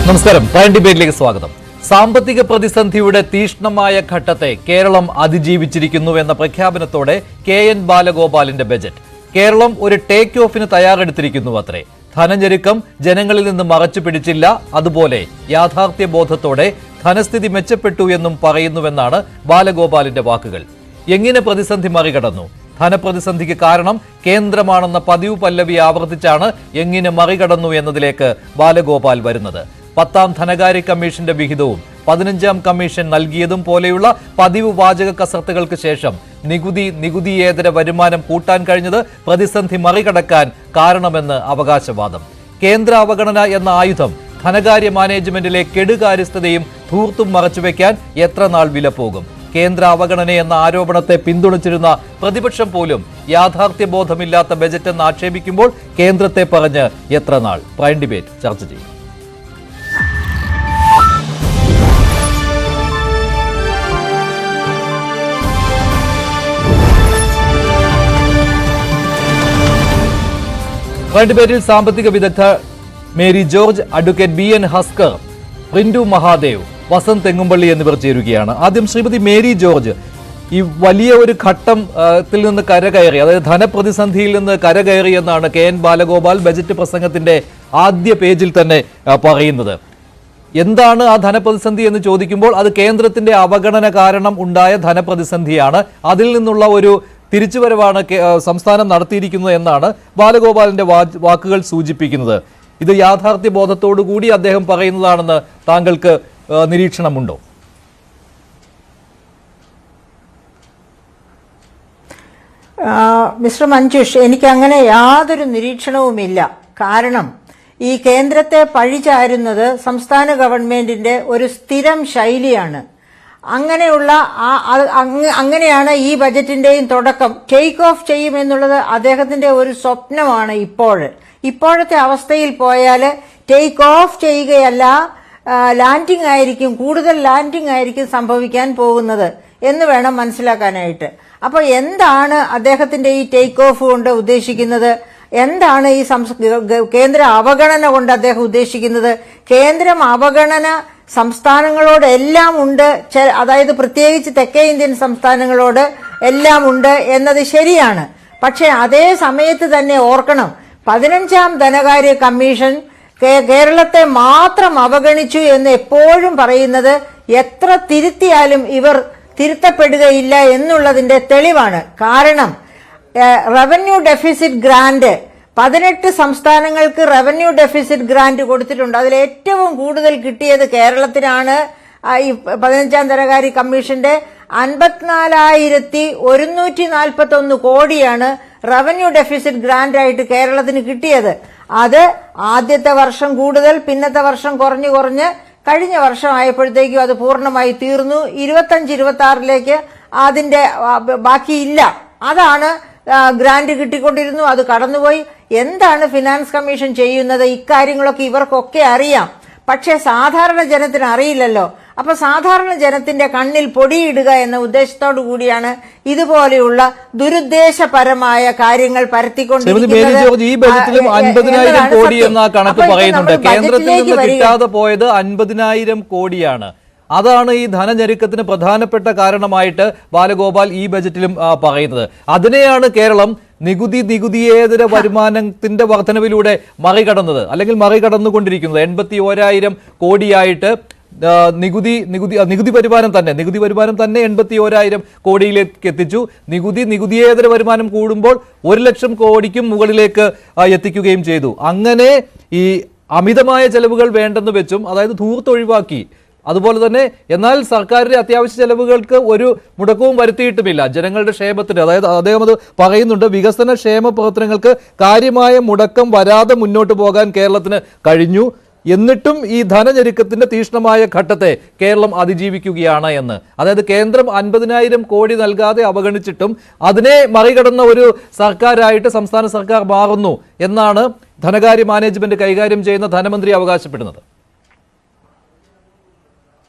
നമസ്കാരം. പ്രൈം ഡിബേറ്റിലേക്ക് സ്വാഗതം. സാമ്പത്തിക പ്രതിസന്ധിയുടെ തീഷ്ണമായ ഘട്ടത്തെ കേരളം അതിജീവിച്ചിരിക്കുന്നു എന്ന പ്രഖ്യാപനത്തോടെ KN ബാലഗോപാലിന്റെ ബജറ്റ്. കേരളം ഒരു ടേക്ക് ഓഫിന് തയ്യാറെടുത്തിരിക്കുന്നു അത്രേ. ധനഞെരുക്കം ജനങ്ങളിൽ നിന്ന് മറച്ചു പിടിച്ചില്ല. അതുപോലെ യാഥാർത്ഥ്യബോധത്തോടെ ധനസ്ഥിതി മെച്ചപ്പെട്ടു എന്നും പറയുന്നുവെന്നാണ് ബാലഗോപാലിന്റെ വാക്കുകൾ. എങ്ങനെ പ്രതിസന്ധി മറികടന്നു? ധനപ്രതിസന്ധിക്ക് കാരണം കേന്ദ്രമാണെന്ന പതിവ് പല്ലവി ആവർത്തിച്ചാണ് എങ്ങനെ മറികടന്നു എന്നതിലേക്ക് ബാലഗോപാൽ വരുന്നത്. 10ാം ധനകാര്യ കമ്മീഷന്റെ വിഹിതവും 15ാം കമ്മീഷൻ നൽകിയതും പോലെയുള്ള പതിവ് വാചക കസർത്തുകൾക്ക് ശേഷം നികുതിയേതര വരുമാനം കൂട്ടാൻ കഴിഞ്ഞത് പ്രതിസന്ധി മറികടക്കാൻ കാരണമെന്ന് അവകാശവാദം. കേന്ദ്ര അവഗണന എന്ന ആയുധം ധനകാര്യ മാനേജ്മെന്റിലെ കെടുകാര്യസ്ഥതയും ധൂർത്തും മറച്ചുവെക്കാൻ എത്ര നാൾ വില പോകും? കേന്ദ്ര അവഗണന എന്ന ആരോപണത്തെ പിന്തുണച്ചിരുന്ന പ്രതിപക്ഷം പോലും യാഥാർത്ഥ്യബോധമില്ലാത്ത ബജറ്റെന്ന് ആക്ഷേപിക്കുമ്പോൾ കേന്ദ്രത്തെ പറഞ്ഞ് എത്ര നാൾ? പ്രൈം ഡിബേറ്റ് ചർച്ച ചെയ്യും. പ്രൈം ഡിബേറ്റിൽ സാമ്പത്തിക വിദഗ്ധ Mary George, advocate BN Haskar, Printu Mahadev, Vasanth Thengumpally എന്നിവർ ചേരുകയാണ്. ആദ്യം ശ്രീമതി മേരി ജോർജ്, ഈ വലിയ ഒരു ഘട്ടത്തിൽ നിന്ന് കരകയറി, അതായത് ധനപ്രതിസന്ധിയിൽ നിന്ന് കരകയറി എന്നാണ് KN ബാലഗോപാൽ ബജറ്റ് പ്രസംഗത്തിന്റെ ആദ്യ പേജിൽ തന്നെ പറയുന്നത്. എന്താണ് ആ ധനപ്രതിസന്ധി എന്ന് ചോദിക്കുമ്പോൾ അത് കേന്ദ്രത്തിന്റെ അവഗണന കാരണം ഉണ്ടായ ധനപ്രതിസന്ധിയാണ്. അതിൽ നിന്നുള്ള ഒരു തിരിച്ചുവരവാണ് സംസ്ഥാനം നടത്തിയിരിക്കുന്നത് എന്നാണ് ബാലഗോപാലിന്റെ വാക്കുകൾ സൂചിപ്പിക്കുന്നത്. ഇത് യാഥാർത്ഥ്യബോധത്തോടു കൂടി അദ്ദേഹം പറയുന്നതാണെന്ന് താങ്കൾക്ക് നിരീക്ഷണമുണ്ടോ? മിസ്റ്റർ മഞ്ജുഷ്, എനിക്ക് അങ്ങനെ യാതൊരു നിരീക്ഷണവുമില്ല. കാരണം ഈ കേന്ദ്രത്തെ പഴിചാരുന്നത് സംസ്ഥാന ഗവൺമെന്റിന്റെ ഒരു സ്ഥിരം ശൈലിയാണ്. അങ്ങനെയാണ് ഈ ബജറ്റിന്റെയും തുടക്കം. ടേക്ക് ഓഫ് ചെയ്യുമെന്നുള്ളത് അദ്ദേഹത്തിന്റെ ഒരു സ്വപ്നമാണ്. ഇപ്പോഴത്തെ അവസ്ഥയിൽ പോയാൽ ടേക്ക് ഓഫ് ചെയ്യുകയല്ല, ലാൻഡിംഗ് ആയിരിക്കും, കൂടുതൽ ലാൻഡിംഗ് ആയിരിക്കും സംഭവിക്കാൻ പോകുന്നത് എന്ന് വേണം മനസ്സിലാക്കാനായിട്ട്. അപ്പോൾ എന്താണ് അദ്ദേഹത്തിന്റെ ഈ ടേക്ക് ഓഫ് കൊണ്ട് ഉദ്ദേശിക്കുന്നത്? എന്താണ് ഈ കേന്ദ്ര അവഗണന കൊണ്ട് അദ്ദേഹം ഉദ്ദേശിക്കുന്നത്? കേന്ദ്രം അവഗണന സംസ്ഥാനങ്ങളോടെല്ലാം ഉണ്ട്, അതായത് പ്രത്യേകിച്ച് തെക്കേ ഇന്ത്യൻ സംസ്ഥാനങ്ങളോട് എല്ലാം ഉണ്ട് എന്നത് ശരിയാണ്. പക്ഷെ അതേ സമയത്ത് തന്നെ ഓർക്കണം, 15ാം ധനകാര്യ കമ്മീഷൻ കേരളത്തെ മാത്രം അവഗണിച്ചു എന്ന് എപ്പോഴും പറയുന്നത് എത്ര തിരുത്തിയാലും ഇവർ തിരുത്തപ്പെടുകയില്ല എന്നുള്ളതിന്റെ തെളിവാണ്. കാരണം റവന്യൂ ഡെഫിസിറ്റ് ഗ്രാന്റ് 18 സംസ്ഥാനങ്ങൾക്ക് റവന്യൂ ഡെഫിസിറ്റ് ഗ്രാന്റ് കൊടുത്തിട്ടുണ്ട്. അതിൽ ഏറ്റവും കൂടുതൽ കിട്ടിയത് കേരളത്തിനാണ്. ഈ 15ാം ധനകാര്യ കമ്മീഷന്റെ 54,141 കോടിയാണ് റവന്യൂ ഡെഫിസിറ്റ് ഗ്രാന്റ് ആയിട്ട് കേരളത്തിന് കിട്ടിയത്. അത് ആദ്യത്തെ വർഷം കൂടുതൽ, പിന്നത്തെ വർഷം കുറഞ്ഞ് കഴിഞ്ഞ വർഷം ആയപ്പോഴത്തേക്കും അത് പൂർണ്ണമായി തീർന്നു. 25-26ലേക്ക് അതിന്റെ ബാക്കിയില്ല. അതാണ് ഗ്രാന്റ് കിട്ടിക്കൊണ്ടിരുന്നു, അത് കടന്നുപോയി. എന്താണ് ഫിനാൻസ് കമ്മീഷൻ ചെയ്യുന്നത്? ഇക്കാര്യങ്ങളൊക്കെ ഇവർക്കൊക്കെ അറിയാം, പക്ഷെ സാധാരണ ജനത്തിന് അറിയില്ലല്ലോ. അപ്പൊ സാധാരണ ജനത്തിന്റെ കണ്ണിൽ പൊടിയിടുക എന്ന ഉദ്ദേശത്തോടു കൂടിയാണ് ഇതുപോലെയുള്ള ദുരുദ്ദേശപരമായ കാര്യങ്ങൾ പരത്തിക്കൊണ്ടിരിക്കുന്നത്. ഈ ബജറ്റിലും 50,000 കോടി എന്ന കണക്ക് പറയുന്നുണ്ട്. കേന്ദ്രത്തിൽ നിന്ന് കിട്ടാതെ പോയത് 50,000 കോടിയാണ്. അതാണ് ഈ ധനഞെരുക്കത്തിന് പ്രധാനപ്പെട്ട കാരണമായിട്ട് ബാലഗോപാൽ ഈ ബജറ്റിലും പറയുന്നത്. അതിനെയാണ് കേരളം നികുതിയേതര വരുമാനത്തിന്റെ വർധനവിലൂടെ മറികടന്നത്, അല്ലെങ്കിൽ മറികടന്നുകൊണ്ടിരിക്കുന്നത്. 81,000 കോടിയായിട്ട് നികുതി വരുമാനം തന്നെ 81,000 കോടിയിലേക്ക് എത്തിച്ചു. നികുതിയേതര വരുമാനം കൂടുമ്പോൾ 1,00,000 കോടിക്കും മുകളിലേക്ക് എത്തിക്കുകയും ചെയ്തു. അങ്ങനെ ഈ അമിതമായ ചെലവുകൾ വേണ്ടെന്ന് വെച്ചും, അതായത് ധൂർത്തൊഴിവാക്കി. അതുപോലെ തന്നെ എന്നാൽ സർക്കാരിന്റെ അത്യാവശ്യ ചെലവുകൾക്ക് ഒരു മുടക്കവും വരുത്തിയിട്ടുമില്ല. ജനങ്ങളുടെ ക്ഷേമത്തിന്, അതായത് അദ്ദേഹം അത് പറയുന്നുണ്ട്, വികസന ക്ഷേമ പ്രവർത്തനങ്ങൾക്ക് കാര്യമായ മുടക്കം വരാതെ മുന്നോട്ട് പോകാൻ കേരളത്തിന് കഴിഞ്ഞു. എന്നിട്ടും ഈ ധനഞെരുക്കത്തിന്റെ തീഷ്ണമായ ഘട്ടത്തെ കേരളം അതിജീവിക്കുകയാണ് എന്ന്. അതായത് കേന്ദ്രം 50,000 കോടി നൽകാതെ അവഗണിച്ചിട്ടും അതിനെ മറികടന്ന ഒരു സർക്കാരായിട്ട് സംസ്ഥാന സർക്കാർ മാറുന്നു എന്നാണ് ധനകാര്യ മാനേജ്മെന്റ് കൈകാര്യം ചെയ്യുന്ന ധനമന്ത്രി അവകാശപ്പെടുന്നത്.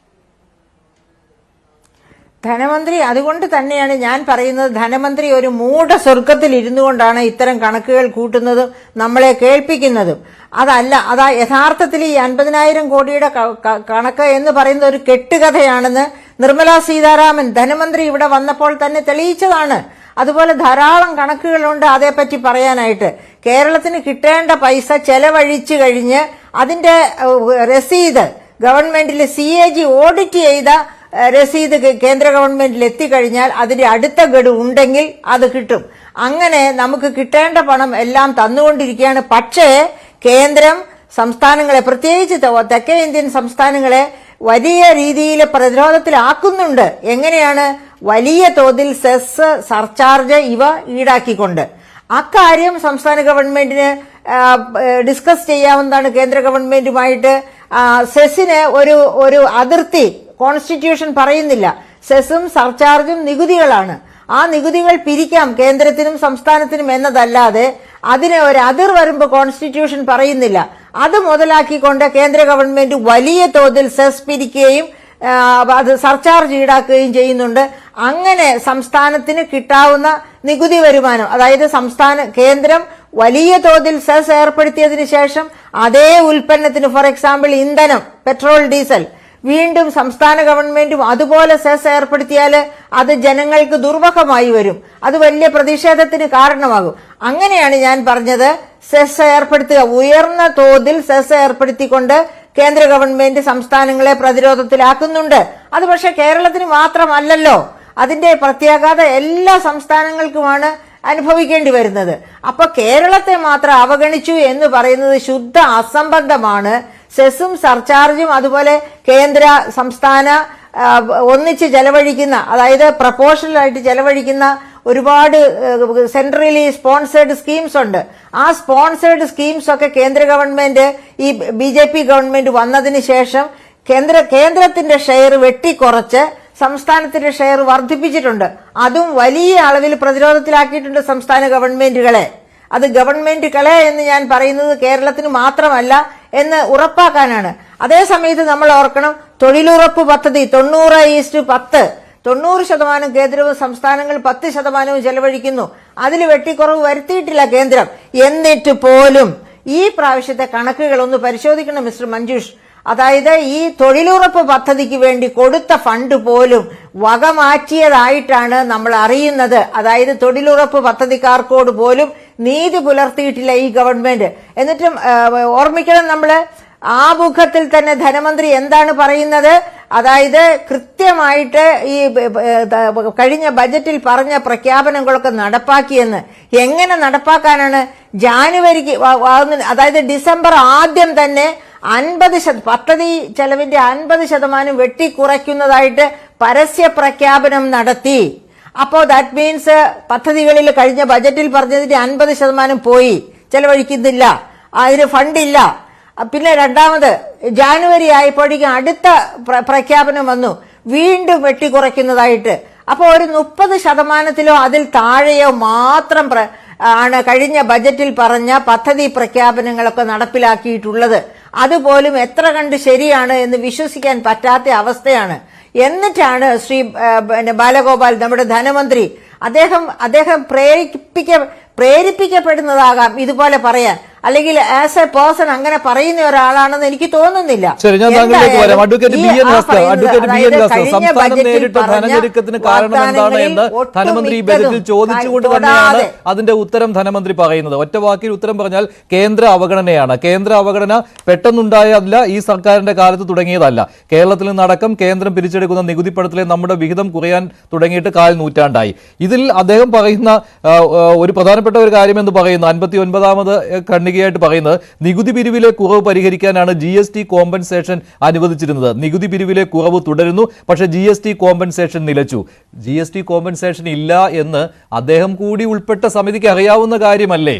ധനമന്ത്രി അതുകൊണ്ട് തന്നെയാണ് ഞാൻ പറയുന്നത്, ധനമന്ത്രി ഒരു മൂഢസ്വർഗത്തിൽ ഇരുന്നു കൊണ്ടാണ് ഇത്തരം കണക്കുകൾ കൂട്ടുന്നതും നമ്മളെ കേൾപ്പിക്കുന്നതും. അതാ യഥാർത്ഥത്തിൽ ഈ 50,000 കോടിയുടെ കണക്ക് എന്ന് പറയുന്നത് ഒരു കെട്ടുകഥയാണെന്ന് നിർമ്മലാ സീതാരാമൻ ധനമന്ത്രി ഇവിടെ വന്നപ്പോൾ തന്നെ തെളിയിച്ചതാണ്. അതുപോലെ ധാരാളം കണക്കുകളുണ്ട് അതേപ്പറ്റി പറയാനായിട്ട്. കേരളത്തിന് കിട്ടേണ്ട പൈസ ചെലവഴിച്ചു കഴിഞ്ഞ് അതിന്റെ രസീത് ഗവൺമെന്റിൽ CAG ഓഡിറ്റ് ചെയ്ത രസീത് കേന്ദ്ര ഗവൺമെന്റിൽ എത്തിക്കഴിഞ്ഞാൽ അതിന്റെ അടുത്ത ഗഡു ഉണ്ടെങ്കിൽ അത് കിട്ടും. അങ്ങനെ നമുക്ക് കിട്ടേണ്ട പണം എല്ലാം തന്നുകൊണ്ടിരിക്കുകയാണ്. പക്ഷേ കേന്ദ്രം സംസ്ഥാനങ്ങളെ, പ്രത്യേകിച്ച് തെക്കേ ഇന്ത്യൻ സംസ്ഥാനങ്ങളെ വലിയ രീതിയിൽ പ്രതിരോധത്തിലാക്കുന്നുണ്ട്. എങ്ങനെയാണ്? വലിയ തോതിൽ സെസ്, സർചാർജ് ഇവ ഈടാക്കിക്കൊണ്ട്. അക്കാര്യം സംസ്ഥാന ഗവൺമെന്റിന് ഡിസ്കസ് ചെയ്യാവുന്നതാണ്. കേന്ദ്ര ഗവൺമെന്റുമായിട്ട് സെസ്സിന് ഒരു അതിർത്തി കോൺസ്റ്റിറ്റ്യൂഷൻ പറയുന്നില്ല. സെസ്സും സർചാർജും നികുതികളാണ്. ആ നികുതികൾ പിരിക്കാം കേന്ദ്രത്തിനും സംസ്ഥാനത്തിനും എന്നതല്ലാതെ അതിന് ഒരു അതിർ വരുമ്പ് കോൺസ്റ്റിറ്റ്യൂഷൻ പറയുന്നില്ല. അത് മുതലാക്കിക്കൊണ്ട് കേന്ദ്ര ഗവൺമെന്റ് വലിയ തോതിൽ സെസ് പിരിക്കുകയും അത് സർചാർജ് ഈടാക്കുകയും ചെയ്യുന്നുണ്ട്. അങ്ങനെ സംസ്ഥാനത്തിന് കിട്ടാവുന്ന നികുതി വരുമാനം, അതായത് കേന്ദ്രം വലിയ തോതിൽ സെസ് ഏർപ്പെടുത്തിയതിനു ശേഷം അതേ ഉൽപ്പന്നത്തിന്, ഫോർ എക്സാമ്പിൾ ഇന്ധനം, പെട്രോൾ, ഡീസൽ, വീണ്ടും സംസ്ഥാന ഗവൺമെന്റും അതുപോലെ സെസ് ഏർപ്പെടുത്തിയാൽ അത് ജനങ്ങൾക്ക് ദുർവഹമായി വരും. അത് വലിയ പ്രതിഷേധത്തിന് കാരണമാകും. അങ്ങനെയാണ് ഞാൻ പറഞ്ഞത്, സെസ് ഏർപ്പെടുത്തുക, ഉയർന്ന തോതിൽ സെസ് ഏർപ്പെടുത്തിക്കൊണ്ട് കേന്ദ്ര ഗവൺമെന്റ് സംസ്ഥാനങ്ങളെ പ്രതിരോധത്തിലാക്കുന്നുണ്ട്. അത് പക്ഷെ കേരളത്തിന് മാത്രമല്ലല്ലോ, അതിന്റെ പ്രത്യാഘാതം എല്ലാ സംസ്ഥാനങ്ങൾക്കുമാണ് അനുഭവിക്കേണ്ടി വരുന്നത്. അപ്പൊ കേരളത്തെ മാത്രം അവഗണിച്ചു എന്ന് പറയുന്നത് ശുദ്ധ അസംബന്ധമാണ്. സെസ്സും സർചാർജും അതുപോലെ കേന്ദ്ര സംസ്ഥാന ഒന്നിച്ച് ചെലവഴിക്കുന്ന, അതായത് പ്രപ്പോർഷണലായിട്ട് ചെലവഴിക്കുന്ന ഒരുപാട് സെൻട്രലി സ്പോൺസേഡ് സ്കീംസ് ഉണ്ട്. ആ സ്പോൺസേഡ് സ്കീംസ് ഒക്കെ കേന്ദ്ര ഗവൺമെന്റ്, ഈ BJP ഗവൺമെന്റ് വന്നതിന് ശേഷം കേന്ദ്രത്തിന്റെ ഷെയർ വെട്ടിക്കുറച്ച് സംസ്ഥാനത്തിന്റെ ഷെയർ വർദ്ധിപ്പിച്ചിട്ടുണ്ട്. അതും വലിയ അളവിൽ പ്രതിരോധത്തിലാക്കിയിട്ടുണ്ട് സംസ്ഥാന ഗവൺമെന്റുകളെ. അത് ഗവൺമെന്റുകളെ എന്ന് ഞാൻ പറയുന്നത് കേരളത്തിന് മാത്രമല്ല എന്ന് ഉറപ്പാക്കാനാണ്. അതേസമയത്ത് നമ്മൾ ഓർക്കണം, തൊഴിലുറപ്പ് പദ്ധതി 90:10, 90% കേന്ദ്രവും സംസ്ഥാനങ്ങൾ 10% ചെലവഴിക്കുന്നു. അതിൽ വെട്ടിക്കുറവ് വരുത്തിയിട്ടില്ല കേന്ദ്രം. എന്നിട്ട് പോലും ഈ പ്രാവശ്യത്തെ കണക്കുകൾ ഒന്ന് പരിശോധിക്കണം മിസ്റ്റർ മഞ്ജുഷ്. അതായത് ഈ തൊഴിലുറപ്പ് പദ്ധതിക്ക് വേണ്ടി കൊടുത്ത ഫണ്ട് പോലും വകമാറ്റിയതായിട്ടാണ് നമ്മൾ അറിയുന്നത്. അതായത് തൊഴിലുറപ്പ് പദ്ധതിക്കാർക്കോട് പോലും നീതി പുലർത്തിയിട്ടില്ല ഈ ഗവൺമെന്റ്. എന്നിട്ടും ഓർമ്മിക്കണം, നമ്മള് ആമുഖത്തിൽ തന്നെ ധനമന്ത്രി എന്താണ് പറയുന്നത്? അതായത് കൃത്യമായിട്ട് ഈ കഴിഞ്ഞ ബജറ്റിൽ പറഞ്ഞ പ്രഖ്യാപനങ്ങളൊക്കെ നടപ്പാക്കിയെന്ന്. എങ്ങനെ നടപ്പാക്കാനാണ്? ജാനുവരിക്ക്, അതായത് ഡിസംബർ ആദ്യം തന്നെ 50% പദ്ധതി ചെലവിന്റെ 50% വെട്ടിക്കുറയ്ക്കുന്നതായിട്ട് പരസ്യ പ്രഖ്യാപനം നടത്തി. അപ്പോ ദാറ്റ് മീൻസ് പദ്ധതികളിൽ കഴിഞ്ഞ ബജറ്റിൽ പറഞ്ഞതിന്റെ 50% പോയി, ചെലവഴിക്കുന്നില്ല, അതിന് ഫണ്ടില്ല. പിന്നെ രണ്ടാമത് ജാനുവരി ആയപ്പോഴേക്കും അടുത്ത പ്രഖ്യാപനം വന്നു, വീണ്ടും വെട്ടിക്കുറയ്ക്കുന്നതായിട്ട്. അപ്പോൾ ഒരു 30%-ലോ അതിൽ താഴെയോ മാത്രം ആണ് കഴിഞ്ഞ ബജറ്റിൽ പറഞ്ഞ പദ്ധതി പ്രഖ്യാപനങ്ങളൊക്കെ നടപ്പിലാക്കിയിട്ടുള്ളത്. അതുപോലും എത്ര കണ്ട് ശരിയാണ് എന്ന് വിശ്വസിക്കാൻ പറ്റാത്ത അവസ്ഥയാണ്. എന്നിട്ടാണ് ശ്രീ ബാലഗോപാൽ, നമ്മുടെ ധനമന്ത്രി, അദ്ദേഹം പ്രേരിപ്പിക്കപ്പെടുന്നതാകാം ഇതുപോലെ പറയാൻ, അല്ലെങ്കിൽ ആസ് എ പേഴ്സൺ അങ്ങനെ പറയുന്ന ഒരാളാണെന്ന് എനിക്ക് തോന്നുന്നില്ല. ശരി, ഞാൻ താങ്കളിലേക്ക് വരാം. അഡ്വക്കേറ്റ് ബി എൻ സംസ്ഥാനം നേരിട്ട ധനഞ്ഞെരുക്കത്തിന് കാരണം എന്താണ് എന്ന് ധനമന്ത്രി ഈ ബജറ്റിൽ ചോദിച്ചുകൊണ്ട് തന്നെയാണ് അതിന്റെ ഉത്തരം ധനമന്ത്രി പറയുന്നത്. ഒറ്റ വാക്കിൽ ഉത്തരം പറഞ്ഞാൽ കേന്ദ്ര അവഗണനയാണ്. കേന്ദ്ര അവഗണന പെട്ടെന്നുണ്ടായതല്ല, ഈ സർക്കാരിന്റെ കാലത്ത് തുടങ്ങിയതല്ല. കേരളത്തിൽ നിന്നടക്കം കേന്ദ്രം പിരിച്ചെടുക്കുന്ന നികുതിപ്പണത്തിലെ നമ്മുടെ വിഹിതം കുറയാൻ തുടങ്ങിയിട്ട് 1/4 നൂറ്റാണ്ടായി. ഇതിൽ അദ്ദേഹം പറയുന്ന ഒരു പ്രധാനപ്പെട്ട ഒരു കാര്യം എന്ന് പറയുന്നത് 59ാമത് ഖണ്ഡികയായിട്ട് പറയുന്നത്, നികുതി പിരിവിലെ കുറവ് പരിഹരിക്കാനാണ് GST കോമ്പൻസേഷൻ അനുവദിച്ചിരുന്നത്. നികുതി പിരിവിലെ കുറവ് തുടരുന്നു, പക്ഷെ GST കോമ്പൻസേഷൻ നിലച്ചു. GST കോമ്പൻസേഷൻ ഇല്ല എന്ന് അദ്ദേഹം കൂടി ഉൾപ്പെട്ട സമിതിക്ക് അറിയാവുന്ന കാര്യമല്ലേ?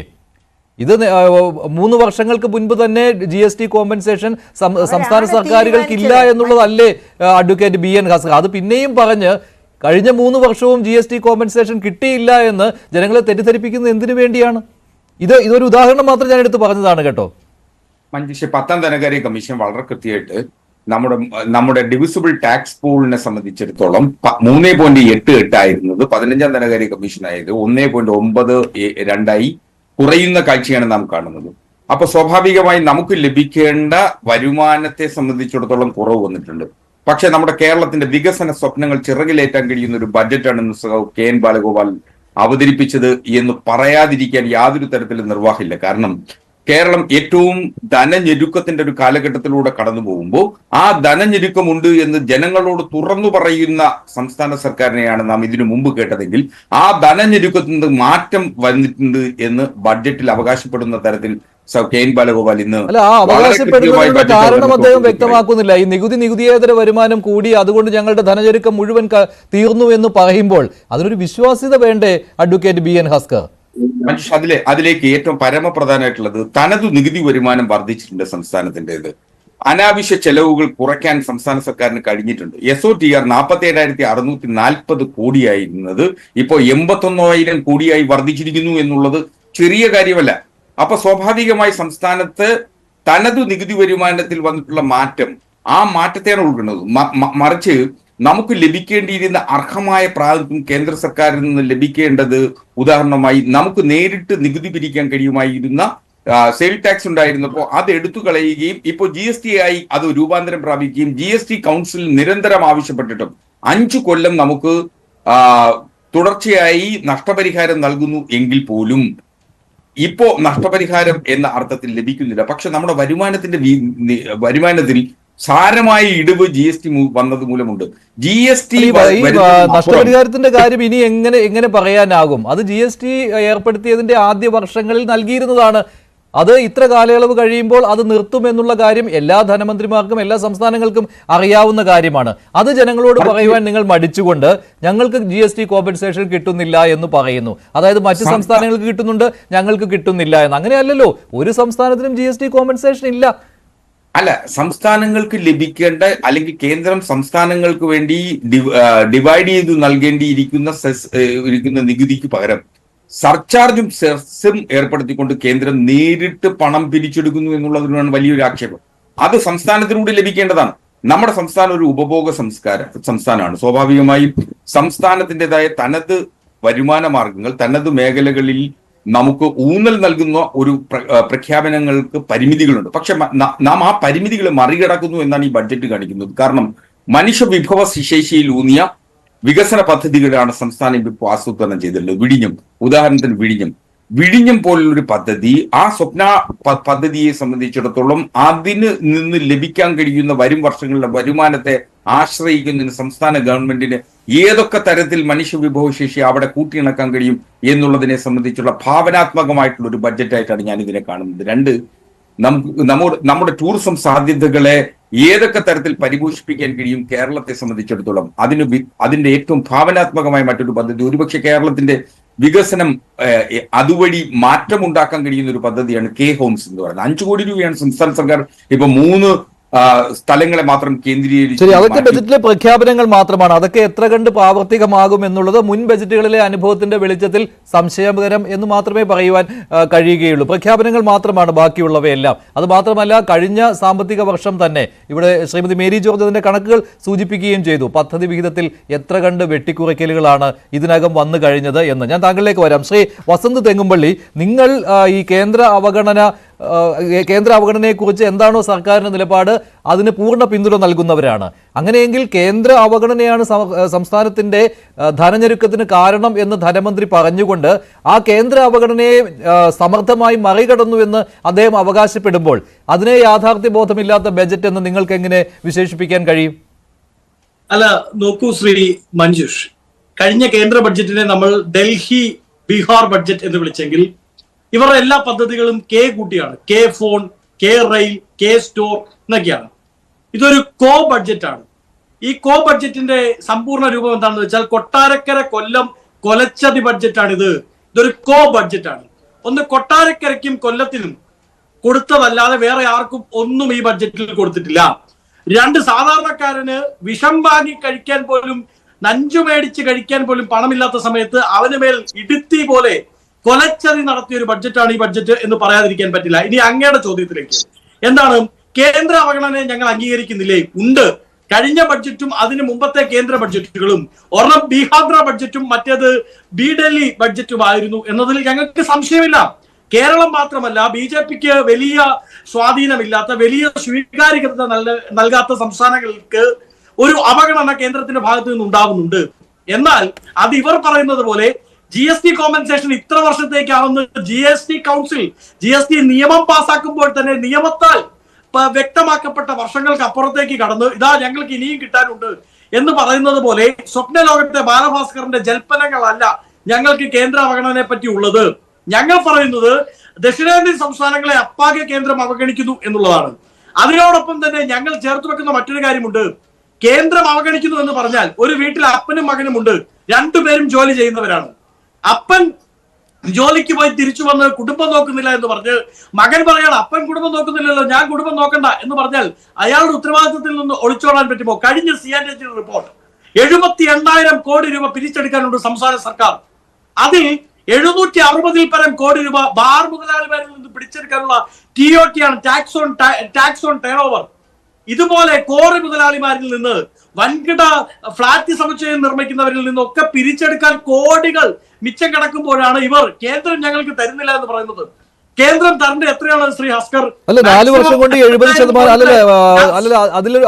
ഇത് 3 വർഷങ്ങൾക്ക് മുൻപ് തന്നെ GST കോമ്പൻസേഷൻ സംസ്ഥാന സർക്കാരുകൾക്ക് ഇല്ല എന്നുള്ളതല്ലേ അഡ്വക്കേറ്റ് ബി എൻ ഖാസ്ക? അത് പിന്നെയും പറഞ്ഞ് കഴിഞ്ഞ 3 വർഷവും GST കോമ്പൻസേഷൻ കിട്ടിയില്ല എന്ന് ജനങ്ങളെ തെറ്റിദ്ധരിപ്പിക്കുന്നത് എന്തിനു വേണ്ടിയാണ്? ഇതൊരു ഉദാഹരണം മാത്രം ഞാൻ എടുത്ത് പറഞ്ഞതാണ് കേട്ടോ. മഞ്ജുഷ, 10 ധനകാര്യ കമ്മീഷൻ വളരെ കൃത്യമായിട്ട് നമ്മുടെ ഡിവിസിബിൾ ടാക്സ് പൂളിനെ സംബന്ധിച്ചിടത്തോളം 3.88 ആയിരുന്നത് 15ാം ധനകാര്യ കമ്മീഷനായത് 1.92 കുറയുന്ന കാഴ്ചയാണ് നാം കാണുന്നത്. അപ്പൊ സ്വാഭാവികമായി നമുക്ക് ലഭിക്കേണ്ട വരുമാനത്തെ സംബന്ധിച്ചിടത്തോളം കുറവ് വന്നിട്ടുണ്ട്. പക്ഷെ നമ്മുടെ കേരളത്തിന്റെ വികസന സ്വപ്നങ്ങൾ ചിറകിലേറ്റാൻ കഴിയുന്ന ഒരു ബഡ്ജറ്റാണ് കെ.എൻ. ബാലഗോപാൽ അവതരിപ്പിച്ചത് എന്ന് പറയാതിരിക്കാൻ യാതൊരു തരത്തിലും നിർവാഹമില്ല. കാരണം കേരളം ഏറ്റവും ധനഞെരുക്കത്തിന്റെ ഒരു കാലഘട്ടത്തിലൂടെ കടന്നു പോകുമ്പോൾ ആ ധനഞെരുക്കമുണ്ട് എന്ന് ജനങ്ങളോട് തുറന്നു പറയുന്ന സംസ്ഥാന സർക്കാരിനെയാണ് നാം ഇതിനു മുമ്പ് കേട്ടതെങ്കിൽ ആ ധനഞെരുക്കത്തിൽ നിന്ന് മാറ്റം വന്നിട്ടുണ്ട് എന്ന് ബഡ്ജറ്റിൽ അവകാശപ്പെടുന്ന തരത്തിൽ കെ.എൻ. ബാലഗോപാൽ ഇന്ന് കാരണം അദ്ദേഹം വ്യക്തമാക്കുന്നില്ല. ഈ നികുതിയേതര വരുമാനം കൂടി, അതുകൊണ്ട് ഞങ്ങളുടെ ധനഞെരുക്കം മുഴുവൻ തീർന്നു എന്ന് പറയുമ്പോൾ അതിനൊരു വിശ്വാസ്യത വേണ്ടേ അഡ്വക്കേറ്റ് ബി.എൻ. ഹസ്കർ? അതിലേക്ക് ഏറ്റവും പരമപ്രധാനമായിട്ടുള്ളത് തനതു നികുതി വരുമാനം വർദ്ധിച്ചിട്ടുണ്ട് സംസ്ഥാനത്തിൻ്റെത്. അനാവശ്യ ചെലവുകൾ കുറയ്ക്കാൻ സംസ്ഥാന സർക്കാരിന് കഴിഞ്ഞിട്ടുണ്ട്. SOTR 47,640 കോടിയായിരുന്നത് ഇപ്പോൾ 81,000 കോടിയായി വർദ്ധിച്ചിരിക്കുന്നു എന്നുള്ളത് ചെറിയ കാര്യമല്ല. അപ്പൊ സ്വാഭാവികമായി സംസ്ഥാനത്ത് തനതു നികുതി വരുമാനത്തിൽ വന്നിട്ടുള്ള മാറ്റം, ആ മാറ്റത്തെയാണ് ഉൾക്കൊള്ളുന്നത്. മറിച്ച് നമുക്ക് ലഭിക്കേണ്ടിയിരുന്ന അർഹമായ പ്രാതിനിധ്യം കേന്ദ്ര സർക്കാരിൽ നിന്ന് ലഭിക്കേണ്ടത്, ഉദാഹരണമായി നമുക്ക് നേരിട്ട് നികുതി പിരിക്കാൻ കഴിയുമായിരുന്ന സെയിൽ ടാക്സ് ഉണ്ടായിരുന്നപ്പോൾ അത് എടുത്തു കളയുകയും ഇപ്പോൾ GST ആയി അത് രൂപാന്തരം പ്രാപിക്കുകയും GST കൗൺസിൽ നിരന്തരം ആവശ്യപ്പെട്ടിട്ടും 5 കൊല്ലം നമുക്ക് തുടർച്ചയായി നഷ്ടപരിഹാരം നൽകുന്നു എങ്കിൽ പോലും ഇപ്പോ നഷ്ടപരിഹാരം എന്ന അർത്ഥത്തിൽ ലഭിക്കുന്നില്ല. പക്ഷെ നമ്മുടെ വരുമാനത്തിൽ സാരമായ ഇടിവ് GST വന്നത് മൂലമുണ്ട്. നഷ്ടപരിഹാരത്തിന്റെ കാര്യം ഇനി എങ്ങനെ പറയാനാകും? അത് GST ഏർപ്പെടുത്തിയതിന്റെ ആദ്യ വർഷങ്ങളിൽ നൽകിയിരുന്നതാണ്. അത് ഇത്ര കാലയളവ് കഴിയുമ്പോൾ അത് നിർത്തുമെന്നുള്ള കാര്യം എല്ലാ ധനമന്ത്രിമാർക്കും എല്ലാ സംസ്ഥാനങ്ങൾക്കും അറിയാവുന്ന കാര്യമാണ്. അത് ജനങ്ങളോട് പറയുവാൻ നിങ്ങൾ മടിച്ചുകൊണ്ട് ഞങ്ങൾക്ക് GST കോമ്പൻസേഷൻ കിട്ടുന്നില്ല എന്ന് പറയുന്നു. അതായത് മറ്റു സംസ്ഥാനങ്ങൾക്ക് കിട്ടുന്നുണ്ട്, ഞങ്ങൾക്ക് കിട്ടുന്നില്ല എന്ന്. അങ്ങനെയല്ലല്ലോ, ഒരു സംസ്ഥാനത്തിനും GST കോമ്പൻസേഷൻ ഇല്ല. അല്ല, സംസ്ഥാനങ്ങൾക്ക് ലഭിക്കേണ്ട അല്ലെങ്കിൽ കേന്ദ്രം സംസ്ഥാനങ്ങൾക്ക് വേണ്ടി ഡിവൈഡ് ചെയ്ത് നൽകേണ്ടിയിരിക്കുന്ന നികുതിക്ക് പകരം സർചാർജും സെസ്സും ഏർപ്പെടുത്തിക്കൊണ്ട് കേന്ദ്രം നേരിട്ട് പണം പിരിച്ചെടുക്കുന്നു എന്നുള്ളതിനാണ് വലിയൊരു ആക്ഷേപം. അത് സംസ്ഥാനത്തിലൂടെ ലഭിക്കേണ്ടതാണ്. നമ്മുടെ സംസ്ഥാനം ഒരു ഉപഭോഗ സംസ്ഥാനമാണ്. സ്വാഭാവികമായും സംസ്ഥാനത്തിൻ്റെതായ തനത് വരുമാന മാർഗങ്ങൾ, തനത് മേഖലകളിൽ നമുക്ക് ഊന്നൽ നൽകുന്ന ഒരു പ്രഖ്യാപനങ്ങൾക്ക് പരിമിതികളുണ്ട്. പക്ഷെ നാം ആ പരിമിതികളെ മറികടക്കുന്നു എന്നാണ് ഈ ബഡ്ജറ്റ് കാണിക്കുന്നത്. കാരണം മനുഷ്യ വിഭവ ശേഷിയിൽ ഊന്നിയ വികസന പദ്ധതികളാണ് സംസ്ഥാനം ഇപ്പോൾ ആസൂത്രണം ചെയ്തിട്ടുള്ളത്. ഉദാഹരണത്തിന് വിഴിഞ്ഞം പോലുള്ളൊരു പദ്ധതി, ആ സ്വപ്ന പദ്ധതിയെ സംബന്ധിച്ചിടത്തോളം അതിന് നിന്ന് ലഭിക്കാൻ കഴിയുന്ന വരും വർഷങ്ങളിലെ വരുമാനത്തെ ആശ്രയിക്കുന്നതിന് സംസ്ഥാന ഗവൺമെന്റിന് ഏതൊക്കെ തരത്തിൽ മനുഷ്യ വിഭവശേഷി അവിടെ കൂട്ടിയിണക്കാൻ കഴിയും എന്നുള്ളതിനെ സംബന്ധിച്ചുള്ള ഭാവനാത്മകമായിട്ടുള്ള ഒരു ബഡ്ജറ്റായിട്ടാണ് ഞാൻ ഇതിനെ കാണുന്നത്. 2, നമ്മുടെ ടൂറിസം സാധ്യതകളെ ഏതൊക്കെ തരത്തിൽ പരിപോഷിപ്പിക്കാൻ കഴിയും കേരളത്തെ സംബന്ധിച്ചിടത്തോളം അതിന്റെ ഏറ്റവും ഭാവനാത്മകമായ മറ്റൊരു പദ്ധതി, ഒരുപക്ഷെ കേരളത്തിന്റെ വികസനം അതുവഴി മാറ്റമുണ്ടാക്കാൻ കഴിയുന്ന ഒരു പദ്ധതിയാണ് K-Homes എന്ന് പറയുന്നത്. 5 കോടി രൂപയാണ് സംസ്ഥാന സർക്കാർ ഇപ്പൊ 3 സ്ഥലങ്ങളെ മാത്രം കേന്ദ്രീകരിച്ച്. അതൊക്കെ ബജറ്റിലെ പ്രഖ്യാപനങ്ങൾ മാത്രമാണ്. അതൊക്കെ എത്ര കണ്ട് പ്രാവർത്തികമാകും എന്നുള്ളത് മുൻ ബജറ്റുകളിലെ അനുഭവത്തിന്റെ വെളിച്ചത്തിൽ സംശയകരം എന്ന് മാത്രമേ പറയുവാൻ കഴിയുകയുള്ളൂ. പ്രഖ്യാപനങ്ങൾ മാത്രമാണ് ബാക്കിയുള്ളവയെല്ലാം. അത് മാത്രമല്ല, കഴിഞ്ഞ സാമ്പത്തിക വർഷം തന്നെ ഇവിടെ ശ്രീമതി മേരി ജോർജ് അതിന്റെ കണക്കുകൾ സൂചിപ്പിക്കുകയും ചെയ്തു. പദ്ധതി വിഹിതത്തിൽ എത്ര കണ്ട് വെട്ടിക്കുറയ്ക്കലുകളാണ് ഇതിനകം വന്നു കഴിഞ്ഞത് എന്ന്. ഞാൻ താങ്കളിലേക്ക് വരാം. ശ്രീ വസന്ത് തെങ്ങുംപള്ളി, നിങ്ങൾ ഈ കേന്ദ്ര അവഗണനയെക്കുറിച്ച് എന്താണോ സർക്കാരിന്റെ നിലപാട് അതിന് പൂർണ്ണ പിന്തുണ നൽകുന്നവരാണ്. അങ്ങനെയെങ്കിൽ കേന്ദ്ര അവഗണനയാണ് സംസ്ഥാനത്തിന്റെ ധനഞെരുക്കത്തിന് കാരണം എന്ന് ധനമന്ത്രി പറഞ്ഞുകൊണ്ട് ആ കേന്ദ്ര അവഗണനയെ സമർത്ഥമായി മറികടന്നു എന്ന് അദ്ദേഹം അവകാശപ്പെടുമ്പോൾ അതിനെ യാഥാർത്ഥ്യബോധമില്ലാത്ത ബജറ്റ് എന്ന് നിങ്ങൾക്ക് എങ്ങനെ വിശേഷിപ്പിക്കാൻ കഴിയും? അല്ല, നോക്കൂ ശ്രീ മഞ്ജുഷ്, കഴിഞ്ഞ കേന്ദ്ര ബഡ്ജറ്റിനെ നമ്മൾ ഡൽഹി ബീഹാർ ബഡ്ജറ്റ് എന്ന് വിളിച്ചെങ്കിൽ ഇവരുടെ എല്ലാ പദ്ധതികളും K കൂട്ടിയാണ്. K phone, K rail, K store എന്നൊക്കെയാണ്. ഇതൊരു കോ ബഡ്ജറ്റാണ്. ഈ കോ ബഡ്ജറ്റിന്റെ സമ്പൂർണ്ണ രൂപം എന്താണെന്ന് വെച്ചാൽ കൊട്ടാരക്കര കൊല്ലം കൊലച്ചതി ബഡ്ജറ്റാണിത്. ഇതൊരു കോ ബഡ്ജറ്റാണ്. ഒന്ന് കൊട്ടാരക്കരയ്ക്കും കൊല്ലത്തിനും കൊടുത്തതല്ലാതെ വേറെ ആർക്കും ഒന്നും ഈ ബഡ്ജറ്റിൽ കൊടുത്തിട്ടില്ല. 2, സാധാരണക്കാരന് വിഷം വാങ്ങി കഴിക്കാൻ പോലും, നഞ്ചു മേടിച്ച് കഴിക്കാൻ പോലും പണമില്ലാത്ത സമയത്ത് അവന് മേൽ ഇടുത്തി പോലെ കൊലച്ചതി നടത്തിയ ഒരു ബഡ്ജറ്റാണ് ഈ ബഡ്ജറ്റ് എന്ന് പറയാതിരിക്കാൻ പറ്റില്ല. ഇനി അങ്ങയുടെ ചോദ്യത്തിലേക്ക്, എന്താണ് കേന്ദ്ര അവഗണനയെ ഞങ്ങൾ അംഗീകരിക്കുന്നില്ലേ? ഉണ്ട്. കഴിഞ്ഞ ബഡ്ജറ്റും അതിന് മുമ്പത്തെ കേന്ദ്ര ബഡ്ജറ്റുകളും, ഒരെണ്ണം ബീഹാർ ബഡ്ജറ്റും മറ്റേത് ഡൽഹി ബഡ്ജറ്റുമായിരുന്നു എന്നതിൽ ഞങ്ങൾക്ക് സംശയമില്ല. കേരളം മാത്രമല്ല, BJPക്ക് വലിയ സ്വാധീനമില്ലാത്ത, വലിയ സ്വീകാര്യത നൽകാത്ത സംസ്ഥാനങ്ങൾക്ക് ഒരു അവഗണന കേന്ദ്രത്തിന്റെ ഭാഗത്ത് നിന്ന് ഉണ്ടാവുന്നുണ്ട്. എന്നാൽ അത് ഇവർ പറയുന്നത് പോലെ GST കോമ്പൻസേഷൻ ഇത്ര വർഷത്തേക്കാണെന്ന് GST കൗൺസിൽ GST നിയമം പാസാക്കുമ്പോൾ തന്നെ നിയമത്താൽ വ്യക്തമാക്കപ്പെട്ട വർഷങ്ങൾക്ക് അപ്പുറത്തേക്ക് കടന്ന് ഇതാ ഞങ്ങൾക്ക് ഇനിയും കിട്ടാനുണ്ട് എന്ന് പറയുന്നത് പോലെ സ്വപ്ന ലോകത്തെ ബാലഭാസ്കറിന്റെ ജൽപ്പനങ്ങളല്ല ഞങ്ങൾക്ക് കേന്ദ്ര അവഗണനയെ പറ്റി ഉള്ളത്. ഞങ്ങൾ പറയുന്നത് ദക്ഷിണേന്ത്യൻ സംസ്ഥാനങ്ങളെ അപ്പാകെ കേന്ദ്രം അവഗണിക്കുന്നു എന്നുള്ളതാണ്. അതിനോടൊപ്പം തന്നെ ഞങ്ങൾ ചേർത്ത് വെക്കുന്ന മറ്റൊരു കാര്യമുണ്ട്. കേന്ദ്രം അവഗണിക്കുന്നു എന്ന് പറഞ്ഞാൽ ഒരു വീട്ടിൽ അപ്പനും മകനും ഉണ്ട്, രണ്ടുപേരും ജോലി ചെയ്യുന്നവരാണ്. അപ്പൻ ജോലിക്ക് പോയി തിരിച്ചു വന്ന് കുടുംബം നോക്കുന്നില്ല എന്ന് പറഞ്ഞ് മകൻ പറയാണ് അപ്പൻ കുടുംബം നോക്കുന്നില്ലല്ലോ, ഞാൻ കുടുംബം നോക്കണ്ട എന്ന് പറഞ്ഞാൽ അയാളുടെ ഉത്തരവാദിത്തത്തിൽ നിന്ന് ഒളിച്ചോടാൻ പറ്റുമോ? കഴിഞ്ഞ CNTG റിപ്പോർട്ട് 78,000 കോടി രൂപ പിരിച്ചെടുക്കാനുണ്ട് സംസ്ഥാന സർക്കാർ. അതിൽ 760 പരം കോടി രൂപ ബാർ മുതലാളിമാരിൽ നിന്ന് പിടിച്ചെടുക്കാനുള്ള TOT ആണ്, ടാക്സ് ഓൺ ടേൺ ഓവർ. ഇതുപോലെ കോറി മുതലാളിമാരിൽ നിന്ന്, വൻകിട ഫ്ളാറ്റ് സമുച്ചയം നിർമ്മിക്കുന്നവരിൽ നിന്നൊക്കെ പിരിച്ചെടുക്കാൻ കോടികൾ മിച്ചം കിടക്കുമ്പോഴാണ് ഇവർ കേന്ദ്രം ഞങ്ങൾക്ക് തരുന്നില്ല എന്ന് പറയുന്നത്. കേന്ദ്രം തരേണ്ട എത്രയാണ് ശ്രീ ഹസ്കർ? അല്ല, 4 വർഷം കൊണ്ട് 70%. അല്ല,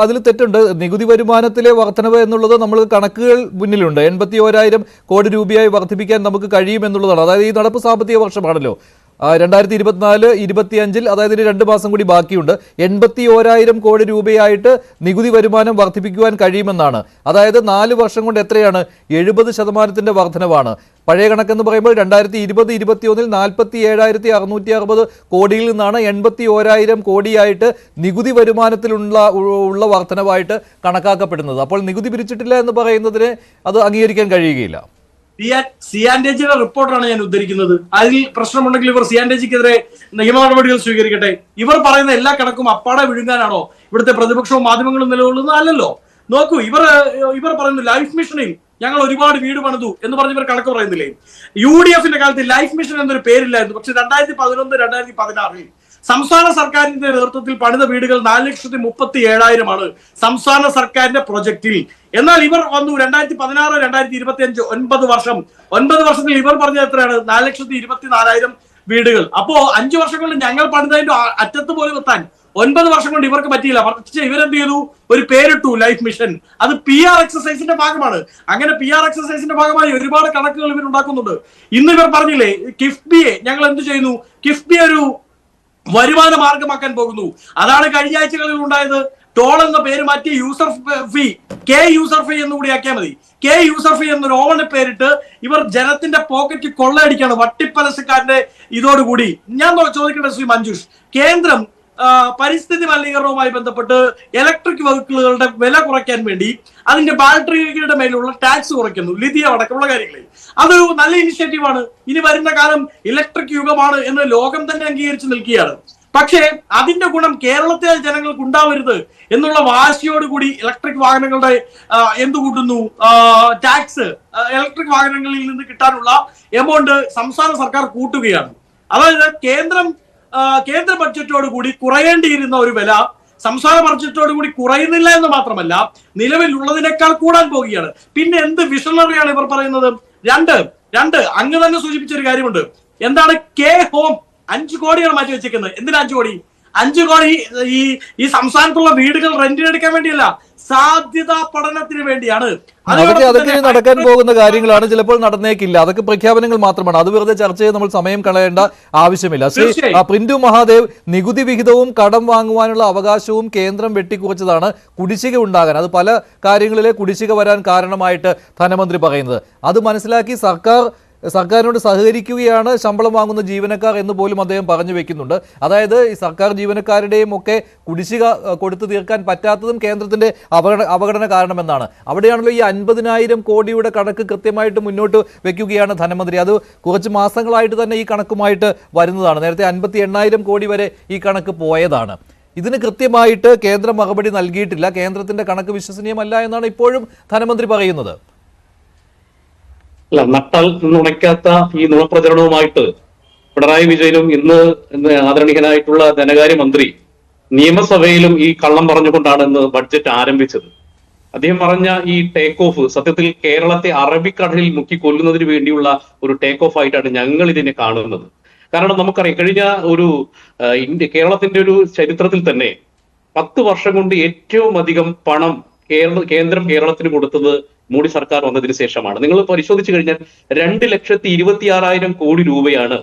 അതിൽ തെറ്റുണ്ട്. നികുതി വരുമാനത്തിലെ വർധനവ് എന്നുള്ളത് നമ്മൾ കണക്കുകൾ മുന്നിലുണ്ട്. 81,000 കോടി രൂപയായി വർദ്ധിപ്പിക്കാൻ നമുക്ക് കഴിയും എന്നുള്ളതാണ്. അതായത് ഈ നടപ്പ് സാമ്പത്തിക വർഷമാണല്ലോ 2024-25, അതായത് 2 മാസം കൂടി ബാക്കിയുണ്ട്. 81,000 കോടി രൂപയായിട്ട് നികുതി വരുമാനം വർദ്ധിപ്പിക്കുവാൻ കഴിയുമെന്നാണ്. അതായത് 4 വർഷം കൊണ്ട് എത്രയാണ്? 70% വർധനവാണ്. പഴയ കണക്കെന്ന് പറയുമ്പോൾ 2020-21 47,660 കോടിയിൽ നിന്നാണ് 81,000 കോടിയായിട്ട് നികുതി വരുമാനത്തിലുള്ള വർധനവായിട്ട് കണക്കാക്കപ്പെടുന്നത്. അപ്പോൾ നികുതി പിരിച്ചിട്ടില്ല എന്ന് പറയുന്നതിന് അത് അംഗീകരിക്കാൻ കഴിയുകയില്ല. CNTGയുടെ റിപ്പോർട്ടാണ് ഞാൻ ഉദ്ധരിക്കുന്നത്. അതിൽ പ്രശ്നമുണ്ടെങ്കിൽ ഇവർ CNTGക്കെതിരെ നിയമ നടപടികൾ സ്വീകരിക്കട്ടെ. ഇവർ പറയുന്ന എല്ലാ കണക്കും അപ്പാടെ വിഴുങ്ങാനാണോ ഇവിടുത്തെ പ്രതിപക്ഷവും മാധ്യമങ്ങളും നിലകൊള്ളുന്നത്? അല്ലല്ലോ. നോക്കൂ, ഇവർ പറയുന്നു ലൈഫ് മിഷനിൽ ഞങ്ങൾ ഒരുപാട് വീട് പണിതു എന്ന് പറഞ്ഞ് ഇവർ കണക്ക് പറയുന്നില്ലേ? UDFന്റെ കാലത്ത് ലൈഫ് മിഷൻ എന്നൊരു പേരില്ലായിരുന്നു. പക്ഷെ 2011-2016 സംസ്ഥാന സർക്കാരിന്റെ നേതൃത്വത്തിൽ പണിത വീടുകൾ 4,37,000 ആണ് സംസ്ഥാന സർക്കാരിന്റെ പ്രൊജക്റ്റിൽ. എന്നാൽ ഇവർ വന്നു 2016-2025 9 വർഷത്തിൽ ഇവർ പറഞ്ഞത് എത്രയാണ്? 4,24,000 വീടുകൾ. അപ്പോ 5 വർഷം കൊണ്ട് ഞങ്ങൾ പണിതതിന്റെ അറ്റത്ത് പോലും എത്താൻ 9 വർഷം കൊണ്ട് ഇവർക്ക് പറ്റിയില്ല. പക്ഷേ ഇവരെന്ത് ചെയ്തു? ഒരു പേരിട്ടു, ലൈഫ് മിഷൻ. അത് PR എക്സസൈസിന്റെ ഭാഗമാണ്. അങ്ങനെ PR എക്സസൈസിന്റെ ഭാഗമായി ഒരുപാട് കണക്കുകൾ ഇവർ ഉണ്ടാക്കുന്നുണ്ട്. ഇന്ന് ഇവർ പറഞ്ഞില്ലേ കിഫ്ബിയെ ഞങ്ങൾ എന്ത് ചെയ്യുന്നു? കിഫ്ബി ഒരു വരുമാന മാർഗമാക്കാൻ പോകുന്നു. അതാണ് കഴിഞ്ഞ ആഴ്ചകളിൽ ഉണ്ടായത്. ടോൾ എന്ന പേര് മാറ്റി യൂസർ ഫീ, യൂസർ ഫീ എന്നുകൂടി ആക്കിയാൽ മതി. യൂസർ ഫീ എന്നൊരു ഓവന് പേരിട്ട് ഇവർ ജനത്തിന്റെ പോക്കറ്റ് കൊള്ളയടിക്കാണ്, വട്ടിപ്പലശക്കാരന്റെ ഇതോടുകൂടി. ഞാൻ ചോദിക്കട്ടെ ശ്രീ മഞ്ജുഷ്, കേന്ദ്രം പരിസ്ഥിതി മലിനീകരണവുമായി ബന്ധപ്പെട്ട് ഇലക്ട്രിക് വെഹിക്കിളുകളുടെ വില കുറയ്ക്കാൻ വേണ്ടി അതിന്റെ ബാറ്ററിയുടെ മേലുള്ള ടാക്സ് കുറയ്ക്കുന്നു, ലിഥിയം അടക്കമുള്ള കാര്യങ്ങളിൽ. അതൊരു നല്ല ഇനിഷ്യേറ്റീവാണ്. ഇനി വരുന്ന കാലം ഇലക്ട്രിക് യുഗമാണ് എന്ന് ലോകം തന്നെ അംഗീകരിച്ച് നിൽക്കുകയാണ്. പക്ഷേ അതിന്റെ ഗുണം കേരളത്തിലെ ജനങ്ങൾക്ക് ഉണ്ടാവരുത് എന്നുള്ള വാശിയോടുകൂടി ഇലക്ട്രിക് വാഹനങ്ങളുടെ എന്ത് കൂട്ടുന്നു? ടാക്സ്, ഇലക്ട്രിക് വാഹനങ്ങളിൽ നിന്ന് കിട്ടാനുള്ള എമൗണ്ട് സംസ്ഥാന സർക്കാർ കൂട്ടുകയാണ്. അതായത് കേന്ദ്ര ബഡ്ജറ്റോട് കൂടി കുറയേണ്ടിയിരുന്ന ഒരു വില സംസ്ഥാന ബഡ്ജറ്റോട് കൂടി കുറയുന്നില്ല എന്ന് മാത്രമല്ല, നിലവിലുള്ളതിനേക്കാൾ കൂടാൻ പോവുകയാണ്. പിന്നെ എന്ത് വിഷണറിയാണ് ഇവർ പറയുന്നത്? രണ്ട് അങ്ങ് തന്നെ സൂചിപ്പിച്ചൊരു കാര്യമുണ്ട്. എന്താണ്? ഹോം 5 കോടിയാണ് മാറ്റി വെച്ചേക്കുന്നത്. എന്തിനാ 5 കോടി? 5 കോടി ഈ സംസ്ഥാനത്തുള്ള വീടുകൾ റെന്റിനെടുക്കാൻ വേണ്ടിയല്ല, സാധ്യതാ പഠനത്തിന് വേണ്ടിയാണ്. അതൊക്കെ നടക്കാൻ പോകുന്ന കാര്യങ്ങളാണ്. ചിലപ്പോൾ നടന്നേക്കില്ല. അതൊക്കെ പ്രഖ്യാപനങ്ങൾ മാത്രമാണ്. അത് വെറുതെ ചർച്ച ചെയ്ത് നമ്മൾ സമയം കളയേണ്ട ആവശ്യമില്ല. ശ്രീ പ്രിന്റു മഹാദേവ്, നികുതി വിഹിതവും കടം വാങ്ങുവാനുള്ള അവകാശവും കേന്ദ്രം വെട്ടിക്കുറച്ചതാണ് കുടിശ്ശിക ഉണ്ടാകാൻ, അത് പല കാര്യങ്ങളിലെ കുടിശ്ശിക വരാൻ കാരണമായിട്ട് ധനമന്ത്രി പറയുന്നത്. അത് മനസ്സിലാക്കി സർക്കാരിനോട് സഹകരിക്കുകയാണ് ശമ്പളം വാങ്ങുന്ന ജീവനക്കാർ എന്ന് പോലും അദ്ദേഹം പറഞ്ഞു വെക്കുന്നുണ്ട്. അതായത് ഈ സർക്കാർ ജീവനക്കാരുടെയും ഒക്കെ കുടിശ്ശിക കൊടുത്തു തീർക്കാൻ പറ്റാത്തതും കേന്ദ്രത്തിന്റെ അവഗണന കാരണമെന്നാണ്. അവിടെയാണല്ലോ ഈ 50,000 കോടിയുടെ കണക്ക് കൃത്യമായിട്ട് മുന്നോട്ട് വെക്കുകയാണ് ധനമന്ത്രി. അത് കുറച്ച് മാസങ്ങളായിട്ട് തന്നെ ഈ കണക്കുമായിട്ട് വരുന്നതാണ്. നേരത്തെ 58,000 കോടി വരെ ഈ കണക്ക് പോയതാണ്. ഇതിന് കൃത്യമായിട്ട് കേന്ദ്രം മറുപടി നൽകിയിട്ടില്ല. കേന്ദ്രത്തിന്റെ കണക്ക് വിശ്വസനീയമല്ല എന്നാണ് ഇപ്പോഴും ധനമന്ത്രി പറയുന്നത്. അല്ല, നട്ടാൽ നുണയ്ക്കാത്ത ഈ നുണപ്രചരണവുമായിട്ട് പിണറായി വിജയനും ഇന്ന് ആദരണീയനായിട്ടുള്ള ധനകാര്യമന്ത്രി നിയമസഭയിലും ഈ കള്ളം പറഞ്ഞുകൊണ്ടാണ് ഇന്ന് ബഡ്ജറ്റ് ആരംഭിച്ചത്. അദ്ദേഹം പറഞ്ഞ ഈ ടേക്ക് ഓഫ് സത്യത്തിൽ കേരളത്തെ അറബിക്കടലിൽ മുക്കി കൊല്ലുന്നതിന് വേണ്ടിയുള്ള ഒരു ടേക്ക് ഓഫ് ആയിട്ടാണ് ഞങ്ങൾ ഇതിനെ കാണുന്നത്. കാരണം നമുക്കറിയാം, കഴിഞ്ഞ ഒരു കേരളത്തിന്റെ ഒരു ചരിത്രത്തിൽ തന്നെ 10 വർഷം കൊണ്ട് ഏറ്റവും അധികം പണം കേന്ദ്രം കേരളത്തിന് കൊടുത്തത് മോഡി സർക്കാർ വന്നതിന് ശേഷമാണ്. നിങ്ങൾ പരിശോധിച്ചു കഴിഞ്ഞാൽ 2,26,000 കോടി രൂപയാണ്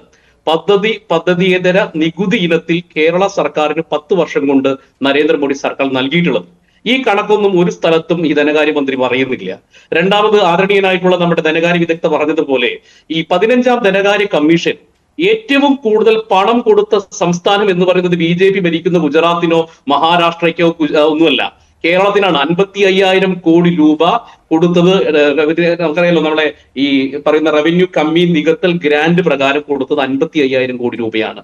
പദ്ധതിയേതര നികുതി ഇനത്തിൽ കേരള സർക്കാരിന് 10 വർഷം കൊണ്ട് നരേന്ദ്രമോദി സർക്കാർ നൽകിയിട്ടുള്ളത്. ഈ കണക്കൊന്നും ഒരു സ്ഥലത്തും ഈ ധനകാര്യമന്ത്രി പറയുന്നില്ല. രണ്ടാമത്, ആദരണീയനായിട്ടുള്ള നമ്മുടെ ധനകാര്യ വിദഗ്ധ പറഞ്ഞതുപോലെ ഈ 15ാം ധനകാര്യ കമ്മീഷൻ ഏറ്റവും കൂടുതൽ പണം കൊടുത്ത സംസ്ഥാനം എന്ന് പറയുന്നത് BJP ഭരിക്കുന്ന ഗുജറാത്തിനോ മഹാരാഷ്ട്രയ്ക്കോ ഒന്നുമല്ല, കേരളത്തിനാണ്. 55,000 കോടി രൂപ കൊടുത്തത്. നമുക്കറിയാലോ, നമ്മളെ ഈ പറയുന്ന റവന്യൂ കമ്മി നികത്തൽ ഗ്രാന്റ് പ്രകാരം കൊടുത്തത് 55,000 കോടി രൂപയാണ്.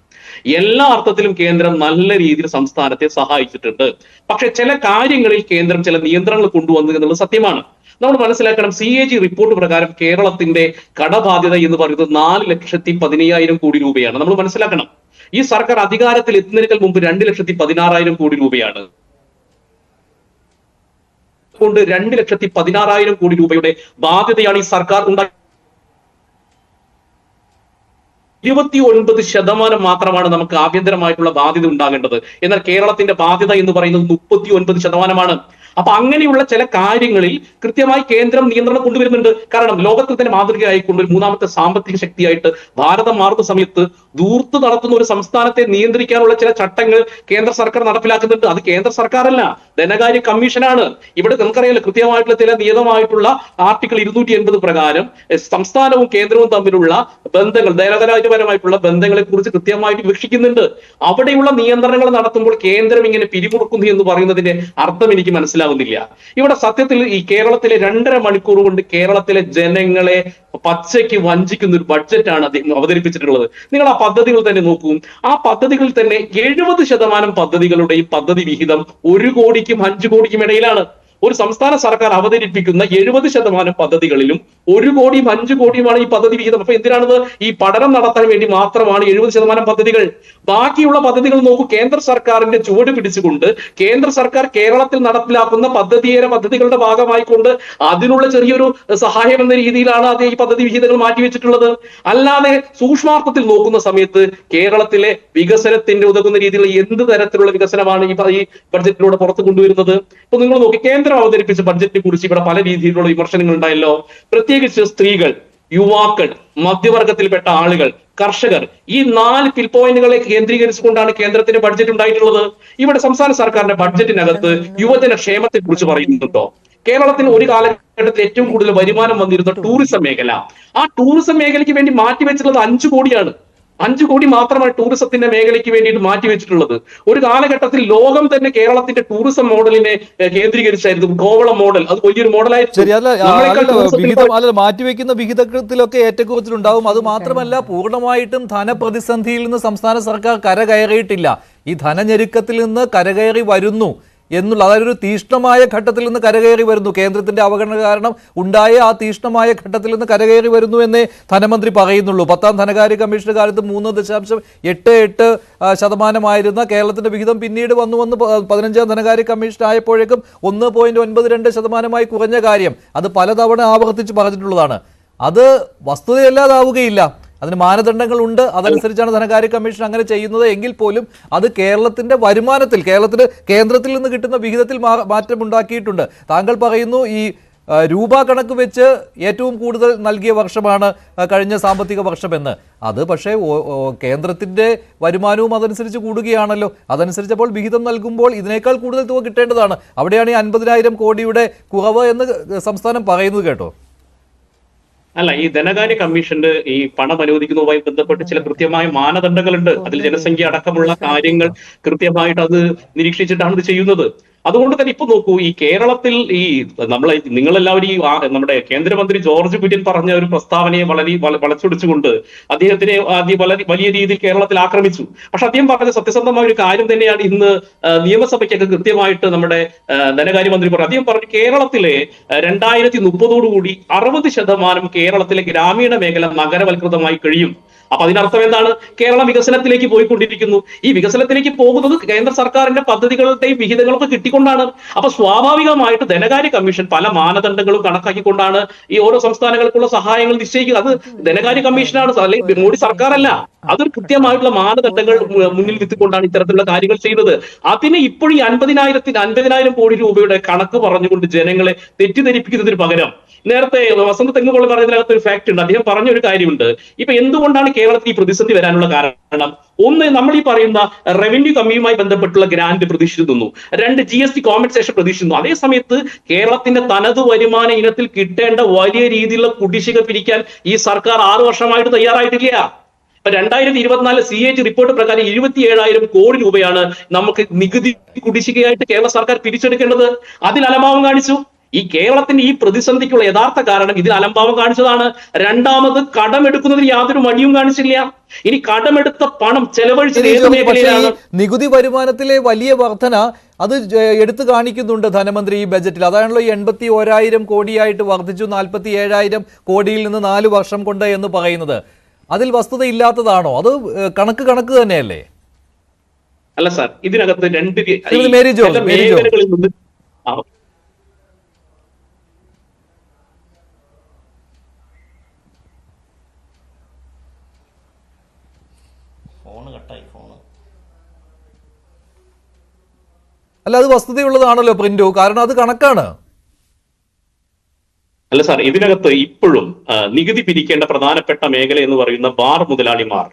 എല്ലാ അർത്ഥത്തിലും കേന്ദ്രം നല്ല രീതിയിൽ സംസ്ഥാനത്തെ സഹായിച്ചിട്ടുണ്ട്. പക്ഷെ ചില കാര്യങ്ങളിൽ കേന്ദ്രം ചില നിയന്ത്രണങ്ങൾ കൊണ്ടുവന്നു എന്നുള്ളത് സത്യമാണ്. നമ്മൾ മനസ്സിലാക്കണം, CAG റിപ്പോർട്ട് പ്രകാരം കേരളത്തിന്റെ കടബാധ്യത എന്ന് പറയുന്നത് 4,15,000 കോടി രൂപയാണ്. നമ്മൾ മനസ്സിലാക്കണം, ഈ സർക്കാർ അധികാരത്തിൽ എത്തുന്നതിനേക്കാൾ മുമ്പ് 2,16,000 കോടി രൂപയാണ്. കൊണ്ട് 2,16,000 കോടി രൂപയുടെ ബാധ്യതയാണ് ഈ സർക്കാർ ഉണ്ടാക്കി. 29% മാത്രമാണ് നമുക്ക് ആഭ്യന്തരമായിട്ടുള്ള ബാധ്യത ഉണ്ടാകേണ്ടത്. എന്നാൽ കേരളത്തിന്റെ ബാധ്യത എന്ന് പറയുന്നത് 39%. അപ്പൊ അങ്ങനെയുള്ള ചില കാര്യങ്ങളിൽ കൃത്യമായി കേന്ദ്രം നിയന്ത്രണം കൊണ്ടുവരുന്നുണ്ട്. കാരണം ലോകത്തിൽ തന്നെ മാതൃകയായിക്കൊണ്ട് ഒരു 3ാമത്തെ സാമ്പത്തിക ശക്തിയായിട്ട് ഭാരതം മാറുന്ന സമയത്ത് ധൂർത്ത് നടത്തുന്ന ഒരു സംസ്ഥാനത്തെ നിയന്ത്രിക്കാനുള്ള ചില ചട്ടങ്ങൾ കേന്ദ്ര സർക്കാർ നടപ്പിലാക്കുന്നുണ്ട്. അത് കേന്ദ്ര സർക്കാരല്ല, ധനകാര്യ കമ്മീഷനാണ്. ഇവിടെ നമുക്കറിയാലോ, കൃത്യമായിട്ടുള്ള ചില നിയതമായിട്ടുള്ള ആർട്ടിക്കിൾ 280 പ്രകാരം സംസ്ഥാനവും കേന്ദ്രവും തമ്മിലുള്ള ബന്ധങ്ങൾ, ധനകാര്യപരമായിട്ടുള്ള ബന്ധങ്ങളെ കുറിച്ച് കൃത്യമായിട്ട് വീക്ഷിക്കുന്നുണ്ട്. അവിടെയുള്ള നിയന്ത്രണങ്ങൾ നടത്തുമ്പോൾ കേന്ദ്രം ഇങ്ങനെ പിരിമുറുക്കുന്നു എന്ന് പറയുന്നതിന്റെ അർത്ഥം എനിക്ക് മനസ്സിലാവുന്നില്ല. ഇവിടെ സത്യത്തിൽ ഈ കേരളത്തിലെ 2.5 മണിക്കൂർ കൊണ്ട് കേരളത്തിലെ ജനങ്ങളെ പച്ചയ്ക്ക് വഞ്ചിക്കുന്ന ഒരു ബഡ്ജറ്റാണ് അദ്ദേഹം അവതരിപ്പിച്ചിട്ടുള്ളത്. നിങ്ങൾ ആ പദ്ധതികൾ തന്നെ നോക്കൂ. ആ പദ്ധതികളിൽ തന്നെ 70% പദ്ധതികളുടെയും പദ്ധതി വിഹിതം 1 കോടിക്കും 5 കോടിക്കും ഇടയിലാണ്. ഒരു സംസ്ഥാന സർക്കാർ അവതരിപ്പിക്കുന്ന 70% പദ്ധതികളിലും 1 കോടിയും 5 കോടിയുമാണ് ഈ പദ്ധതി വിഹിതം. അപ്പൊ എന്തിനാണത്? ഈ പഠനം നടത്താൻ വേണ്ടി മാത്രമാണ് 70% പദ്ധതികൾ. ബാക്കിയുള്ള പദ്ധതികൾ നോക്കൂ. കേന്ദ്ര സർക്കാരിന്റെ ചുവട് പിടിച്ചുകൊണ്ട് കേന്ദ്ര സർക്കാർ കേരളത്തിൽ നടപ്പിലാക്കുന്ന പദ്ധതിയേറെ പദ്ധതികളുടെ ഭാഗമായിക്കൊണ്ട് അതിനുള്ള ചെറിയൊരു സഹായം എന്ന രീതിയിലാണ് അത് ഈ പദ്ധതി വിഹിതങ്ങൾ മാറ്റിവെച്ചിട്ടുള്ളത്. അല്ലാതെ സൂക്ഷ്മാർത്ഥത്തിൽ നോക്കുന്ന സമയത്ത് കേരളത്തിലെ വികസനത്തിന്റെ ഉതകുന്ന രീതിയിലുള്ള എന്ത് തരത്തിലുള്ള വികസനമാണ് ഈ ബഡ്ജറ്റിലൂടെ പുറത്തു കൊണ്ടുവരുന്നത്? ഇപ്പൊ നിങ്ങൾ നോക്കി, കേന്ദ്രം അവതരിപ്പിച്ച ബഡ്ജറ്റിനെ കുറിച്ച് ഇവിടെ പല രീതിയിലുള്ള വിമർശനങ്ങൾ ഉണ്ടായല്ലോ. പ്രത്യേകിച്ച് സ്ത്രീകൾ, യുവാക്കൾ, മധ്യവർഗത്തിൽപ്പെട്ട ആളുകൾ, കർഷകർ, ഈ 4 പിൽ പോയിന്റുകളെ കേന്ദ്രീകരിച്ചുകൊണ്ടാണ് കേന്ദ്രത്തിന്റെ ബഡ്ജറ്റ് ഉണ്ടായിട്ടുള്ളത്. ഇവിടെ സംസ്ഥാന സർക്കാരിന്റെ ബഡ്ജറ്റിനകത്ത് യുവജന ക്ഷേമത്തെ കുറിച്ച് പറയുന്നുണ്ടോ? കേരളത്തിന് ഒരു കാലഘട്ടത്തിൽ ഏറ്റവും കൂടുതൽ വരുമാനം വന്നിരുന്ന ടൂറിസം മേഖല, ആ ടൂറിസം മേഖലയ്ക്ക് വേണ്ടി മാറ്റിവെച്ചിട്ടുള്ളത് 5 കോടിയാണ്. 5 കോടി മാത്രമാണ് ടൂറിസത്തിന്റെ മേഖലയ്ക്ക് വേണ്ടിയിട്ട് മാറ്റിവെച്ചിട്ടുള്ളത്. ഒരു കാലഘട്ടത്തിൽ ലോകം തന്നെ കേരളത്തിന്റെ ടൂറിസം മോഡലിനെ കേന്ദ്രീകരിച്ചായിരുന്നു. കോവളം മോഡൽ, അത് വലിയൊരു മോഡലായിരുന്നു. ശരി, മാറ്റിവെക്കുന്ന വിഹിതത്തിലൊക്കെ ഏറ്റക്കുറച്ചിലുണ്ടാവും. അത് മാത്രമല്ല, പൂർണ്ണമായിട്ടും ധനപ്രതിസന്ധിയിൽ നിന്ന് സംസ്ഥാന സർക്കാർ കരകയറിയിട്ടില്ല. ഈ ധനഞെരുക്കത്തിൽ നിന്ന് കരകയറി വരുന്നു എന്നുള്ള, അതായത് ഒരു തീഷ്ണമായ ഘട്ടത്തിൽ നിന്ന് കരകയറി വരുന്നു. കേന്ദ്രത്തിന്റെ അവഗണന കാരണം ഉണ്ടായ ആ തീഷ്ണമായ ഘട്ടത്തിൽ നിന്ന് കരകയറി വരുന്നു എന്നേ ധനമന്ത്രി പറയുന്നുള്ളൂ. 10ാം ധനകാര്യ കമ്മീഷൻ കാലത്ത് 3.88% കേരളത്തിന്റെ വിഹിതം പിന്നീട് വന്നു 15ാം ധനകാര്യ കമ്മീഷൻ ആയപ്പോഴേക്കും 1.92% കുറഞ്ഞ കാര്യം അത് പലതവണ ആവർത്തിച്ച് പറഞ്ഞിട്ടുള്ളതാണ്. അത് വസ്തുതയല്ലാതാവുകയില്ല. അതിന് മാനദണ്ഡങ്ങളുണ്ട്. അതനുസരിച്ചാണ് ധനകാര്യ കമ്മീഷൻ അങ്ങനെ ചെയ്യുന്നത്. എങ്കിൽ പോലും അത് കേരളത്തിന്റെ വരുമാനത്തിൽ, കേന്ദ്രത്തിൽ നിന്ന് കിട്ടുന്ന വിഹിതത്തിൽ മാറ്റം ഉണ്ടാക്കിയിട്ടുണ്ട്. താങ്കൾ പറയുന്നു ഈ രൂപ കണക്ക് വെച്ച് ഏറ്റവും കൂടുതൽ നൽകിയ വർഷമാണ് കഴിഞ്ഞ സാമ്പത്തിക വർഷമെന്ന്. അത് പക്ഷേ കേന്ദ്രത്തിന്റെ വരുമാനവും അതനുസരിച്ച് കൂടുകയാണല്ലോ. അതനുസരിച്ചപ്പോൾ വിഹിതം നൽകുമ്പോൾ ഇതിനേക്കാൾ കൂടുതൽ തുക കിട്ടേണ്ടതാണ്. അവിടെയാണ് ഈ 50,000 കോടിയുടെ കുറവ് എന്ന് സംസ്ഥാനം പറയുന്നത് കേട്ടോ. അല്ല, ഈ ധനകാര്യ കമ്മീഷന്റെ ഈ പണം അനുവദിക്കുന്നതുമായി ബന്ധപ്പെട്ട് ചില കൃത്യമായ മാനദണ്ഡങ്ങളുണ്ട്. അതിൽ ജനസംഖ്യ അടക്കമുള്ള കാര്യങ്ങൾ കൃത്യമായിട്ട് അത് നിരീക്ഷിച്ചിട്ടാണ് ഇത് ചെയ്യുന്നത്. അതുകൊണ്ട് തന്നെ ഇപ്പൊ നോക്കൂ, ഈ കേരളത്തിൽ ഈ നിങ്ങളെല്ലാവരും ഈ നമ്മുടെ കേന്ദ്രമന്ത്രി ജോർജ് കുര്യൻ പറഞ്ഞ ഒരു പ്രസ്താവനയെ വളച്ചൊടിച്ചുകൊണ്ട് അദ്ദേഹത്തിനെ വലിയ രീതിയിൽ കേരളത്തിൽ ആക്രമിച്ചു. പക്ഷെ അദ്ദേഹം പറഞ്ഞ സത്യസന്ധമായ ഒരു കാര്യം തന്നെയാണ് ഇന്ന് നിയമസഭയ്ക്കൊക്കെ കൃത്യമായിട്ട് നമ്മുടെ ധനകാര്യമന്ത്രി പറഞ്ഞു. അദ്ദേഹം പറഞ്ഞു കേരളത്തിലെ 2030 60% കേരളത്തിലെ ഗ്രാമീണ മേഖല നഗരവൽകൃതമായി കഴിയും. അപ്പൊ അതിനർത്ഥം എന്താണ്? കേരളം വികസനത്തിലേക്ക് പോയിക്കൊണ്ടിരിക്കുന്നു. ഈ വികസനത്തിലേക്ക് പോകുന്നത് കേന്ദ്ര സർക്കാരിന്റെ പദ്ധതികളുടെയും വിഹിതങ്ങളൊക്കെ കിട്ടിക്കൊണ്ടാണ്. അപ്പൊ സ്വാഭാവികമായിട്ട് ധനകാര്യ കമ്മീഷൻ പല മാനദണ്ഡങ്ങളും കണക്കാക്കിക്കൊണ്ടാണ് ഈ ഓരോ സംസ്ഥാനങ്ങൾക്കുള്ള സഹായങ്ങൾ നിശ്ചയിക്കുന്നത്. അത് ധനകാര്യ കമ്മീഷനാണ്, അല്ലെങ്കിൽ മോഡി സർക്കാരല്ല. അതൊരു കൃത്യമായിട്ടുള്ള മാനദണ്ഡങ്ങൾ മുന്നിൽ നിർത്തിക്കൊണ്ടാണ് ഇത്തരത്തിലുള്ള കാര്യങ്ങൾ ചെയ്യുന്നത്. അതിന് ഇപ്പോഴും ഈ 50,000 കോടി രൂപയുടെ കണക്ക് പറഞ്ഞുകൊണ്ട് ജനങ്ങളെ തെറ്റിദ്ധരിപ്പിക്കുന്നതിന് പകരം നേരത്തെ വസന്ത തെങ്ങുകൾ പറഞ്ഞതിനകത്ത് ഒരു ഫാക്ട് ഉണ്ട്. അദ്ദേഹം പറഞ്ഞൊരു കാര്യമുണ്ട്. ഇപ്പൊ എന്തുകൊണ്ടാണ് കേരളത്തിൽ ഈ പ്രതിസന്ധി വരാനുള്ള കാരണം? ഒന്ന്, നമ്മൾ ഈ പറയുന്ന റവന്യൂ കമ്മിയുമായി ബന്ധപ്പെട്ടുള്ള ഗ്രാന്റ് പ്രതീക്ഷിച്ചിരുന്നു. 2, GST കോമ്പൻസേഷൻ പ്രതീക്ഷിക്കുന്നു. അതേ സമയത്ത് കേരളത്തിന്റെ തനത് വരുമാന ഇനത്തിൽ കിട്ടേണ്ട വലിയ രീതിയിലുള്ള കുടിശ്ശിക പിരിക്കാൻ ഈ സർക്കാർ 6 വർഷമായിട്ട് തയ്യാറായിട്ടില്ല. 2024 CAG റിപ്പോർട്ട് പ്രകാരം 27,000 കോടി രൂപയാണ് നമുക്ക് നികുതി കുടിശ്ശികയായിട്ട് കേരള സർക്കാർ പിരിച്ചെടുക്കേണ്ടത്. അതിൽ അലംഭാവം കാണിച്ചു. ഈ കേരളത്തിന്റെ ഈ പ്രതിസന്ധിക്കുള്ള യഥാർത്ഥ കാരണം ഇതിൽ അലംഭാവം കാണിച്ചതാണ്. രണ്ടാമത്, കടമെടുക്കുന്നതിന് യാതൊരു മടിയും കാണിച്ചില്ല. ഇനി കടമെടുത്ത പണം ചെലവഴിച്ചത് ഏത് മേഖലയിലാണ്? നികുതി വരുമാനത്തിലെ വലിയ വർധന അത് എടുത്തു കാണിക്കുന്നുണ്ട് ധനമന്ത്രി ഈ ബജറ്റിൽ. അതാണല്ലോ 81,000 കോടിയായിട്ട് വർദ്ധിച്ചു 47,000 കോടിയിൽ നിന്ന് 4 വർഷം കൊണ്ട് എന്ന് പറയുന്നത്. അതിൽ വസ്തുതയില്ലാത്തതാണോ? അത് കണക്ക് തന്നെയല്ലേ? അല്ല സാർ, ഇതിനകത്ത് മേരി ജോർജ് മേഖലകളിൽ നിന്ന് അല്ല, അത് വസ്തുതയുള്ളതാണല്ലോ പ്രിന്റു, കാരണം അത് കണക്കാണ്. അല്ല സാർ, ഇതിനകത്ത് ഇപ്പോഴും നികുതി പിരിക്കേണ്ട പ്രധാനപ്പെട്ട മേഖല എന്ന് പറയുന്ന ബാർ മുതലാളിമാർ,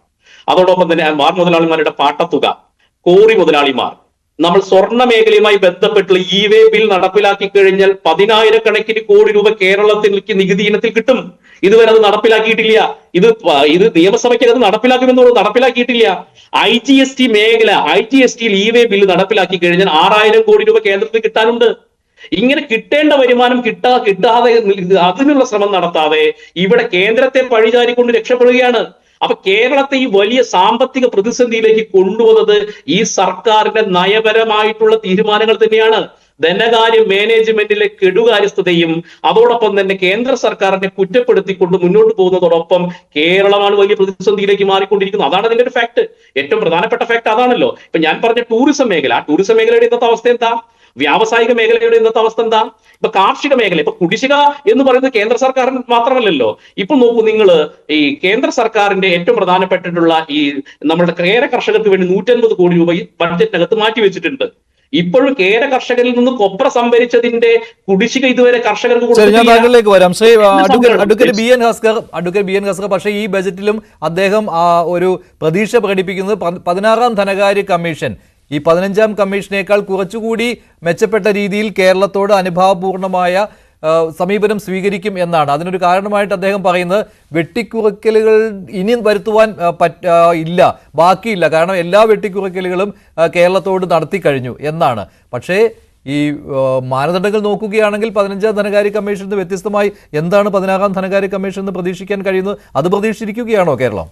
അതോടൊപ്പം തന്നെ ബാർ മുതലാളിമാരുടെ പാട്ടത്തുക, കോറി മുതലാളിമാർ, നമ്മൾ സ്വർണ്ണ മേഖലയുമായി ബന്ധപ്പെട്ടുള്ള ഇ-വേ ബിൽ നടപ്പിലാക്കി കഴിഞ്ഞാൽ 10,000 കോടി രൂപ കേരളത്തിലേക്ക് നികുതി ഇനത്തിൽ കിട്ടും. ഇതുവരെ അത് നടപ്പിലാക്കിയിട്ടില്ല. ഇത് നിയമസഭയ്ക്ക് അത് നടപ്പിലാക്കുമെന്നുള്ളത് നടപ്പിലാക്കിയിട്ടില്ല. IGST മേഖല, IGSTയിൽ ഇ-വേ ബിൽ നടപ്പിലാക്കി കഴിഞ്ഞാൽ 6,000 കോടി രൂപ കേന്ദ്രത്തിൽ കിട്ടാനുണ്ട്. ഇങ്ങനെ കിട്ടേണ്ട വരുമാനം കിട്ടാതെ അതിനുള്ള ശ്രമം നടത്താതെ ഇവിടെ കേന്ദ്രത്തെ പഴിചാരിക്കൊണ്ട് രക്ഷപ്പെടുകയാണ്. അപ്പൊ കേരളത്തെ ഈ വലിയ സാമ്പത്തിക പ്രതിസന്ധിയിലേക്ക് കൊണ്ടുവന്നത് ഈ സർക്കാരിന്റെ നയപരമായിട്ടുള്ള തീരുമാനങ്ങൾ തന്നെയാണ്. ധനകാര്യ മാനേജ്മെന്റിലെ കെടുകാര്യസ്ഥതയും അതോടൊപ്പം തന്നെ കേന്ദ്ര സർക്കാരിനെ കുറ്റപ്പെടുത്തിക്കൊണ്ട് മുന്നോട്ട് പോകുന്നതോടൊപ്പം കേരളമാണ് വലിയ പ്രതിസന്ധിയിലേക്ക് മാറിക്കൊണ്ടിരിക്കുന്നത്. അതാണ് അതിന്റെ ഒരു ഫാക്ട്. ഏറ്റവും പ്രധാനപ്പെട്ട ഫാക്ട് അതാണല്ലോ. ഇപ്പൊ ഞാൻ പറഞ്ഞ ടൂറിസം മേഖല, ടൂറിസം മേഖലയുടെ ഇന്നത്തെ അവസ്ഥ എന്താ? വ്യാവസായിക മേഖലയുടെ ഇന്നത്തെ അവസ്ഥ എന്താ? ഇപ്പൊ കാർഷിക മേഖല, ഇപ്പൊ കുടിശ്ശിക എന്ന് പറയുന്നത് കേന്ദ്ര സർക്കാരിന് മാത്രമല്ലല്ലോ. ഇപ്പൊ നോക്കൂ, നിങ്ങൾ ഈ കേന്ദ്ര സർക്കാരിന്റെ ഏറ്റവും പ്രധാനപ്പെട്ടിട്ടുള്ള ഈ നമ്മുടെ കേര കർഷകർക്ക് വേണ്ടി 150 കോടി രൂപ ഈ ബഡ്ജറ്റിനകത്ത് മാറ്റിവെച്ചിട്ടുണ്ട്. ഇപ്പോഴും കേര കർഷകരിൽ നിന്ന് കൊപ്ര സംഭരിച്ചതിന്റെ കുടിശ്ശിക ഇതുവരെ കർഷകർക്ക് ഞാൻ താങ്കളിലേക്ക് വരാം. Shri advocate B N Haskar, പക്ഷേ ഈ ബജറ്റിലും അദ്ദേഹം ഒരു പ്രതീക്ഷ പ്രകടിപ്പിക്കുന്നത് 16ാം ധനകാര്യ കമ്മീഷൻ ഈ 15ാം കമ്മീഷനേക്കാൾ കുറച്ചുകൂടി മെച്ചപ്പെട്ട രീതിയിൽ കേരളത്തോട് അനുഭാവപൂർണമായ സമീപനം സ്വീകരിക്കും എന്നാണ്. അതിനൊരു കാരണമായിട്ട് അദ്ദേഹം പറയുന്നത് വെട്ടിക്കുറയ്ക്കലുകൾ ഇനി വരുത്തുവാൻ ബാക്കിയില്ല, കാരണം എല്ലാ വെട്ടിക്കുറയ്ക്കലുകളും കേരളത്തോട് നടത്തി കഴിഞ്ഞു എന്നാണ്. പക്ഷേ ഈ മാനദണ്ഡങ്ങൾ നോക്കുകയാണെങ്കിൽ 15ാം ധനകാര്യ കമ്മീഷനിൽ നിന്ന് വ്യത്യസ്തമായി എന്താണ് 16ാം ധനകാര്യ കമ്മീഷനിൽ നിന്ന് പ്രതീക്ഷിക്കാൻ കഴിയുന്നത്? അത് പ്രതീക്ഷിച്ചിരിക്കുകയാണോ കേരളം?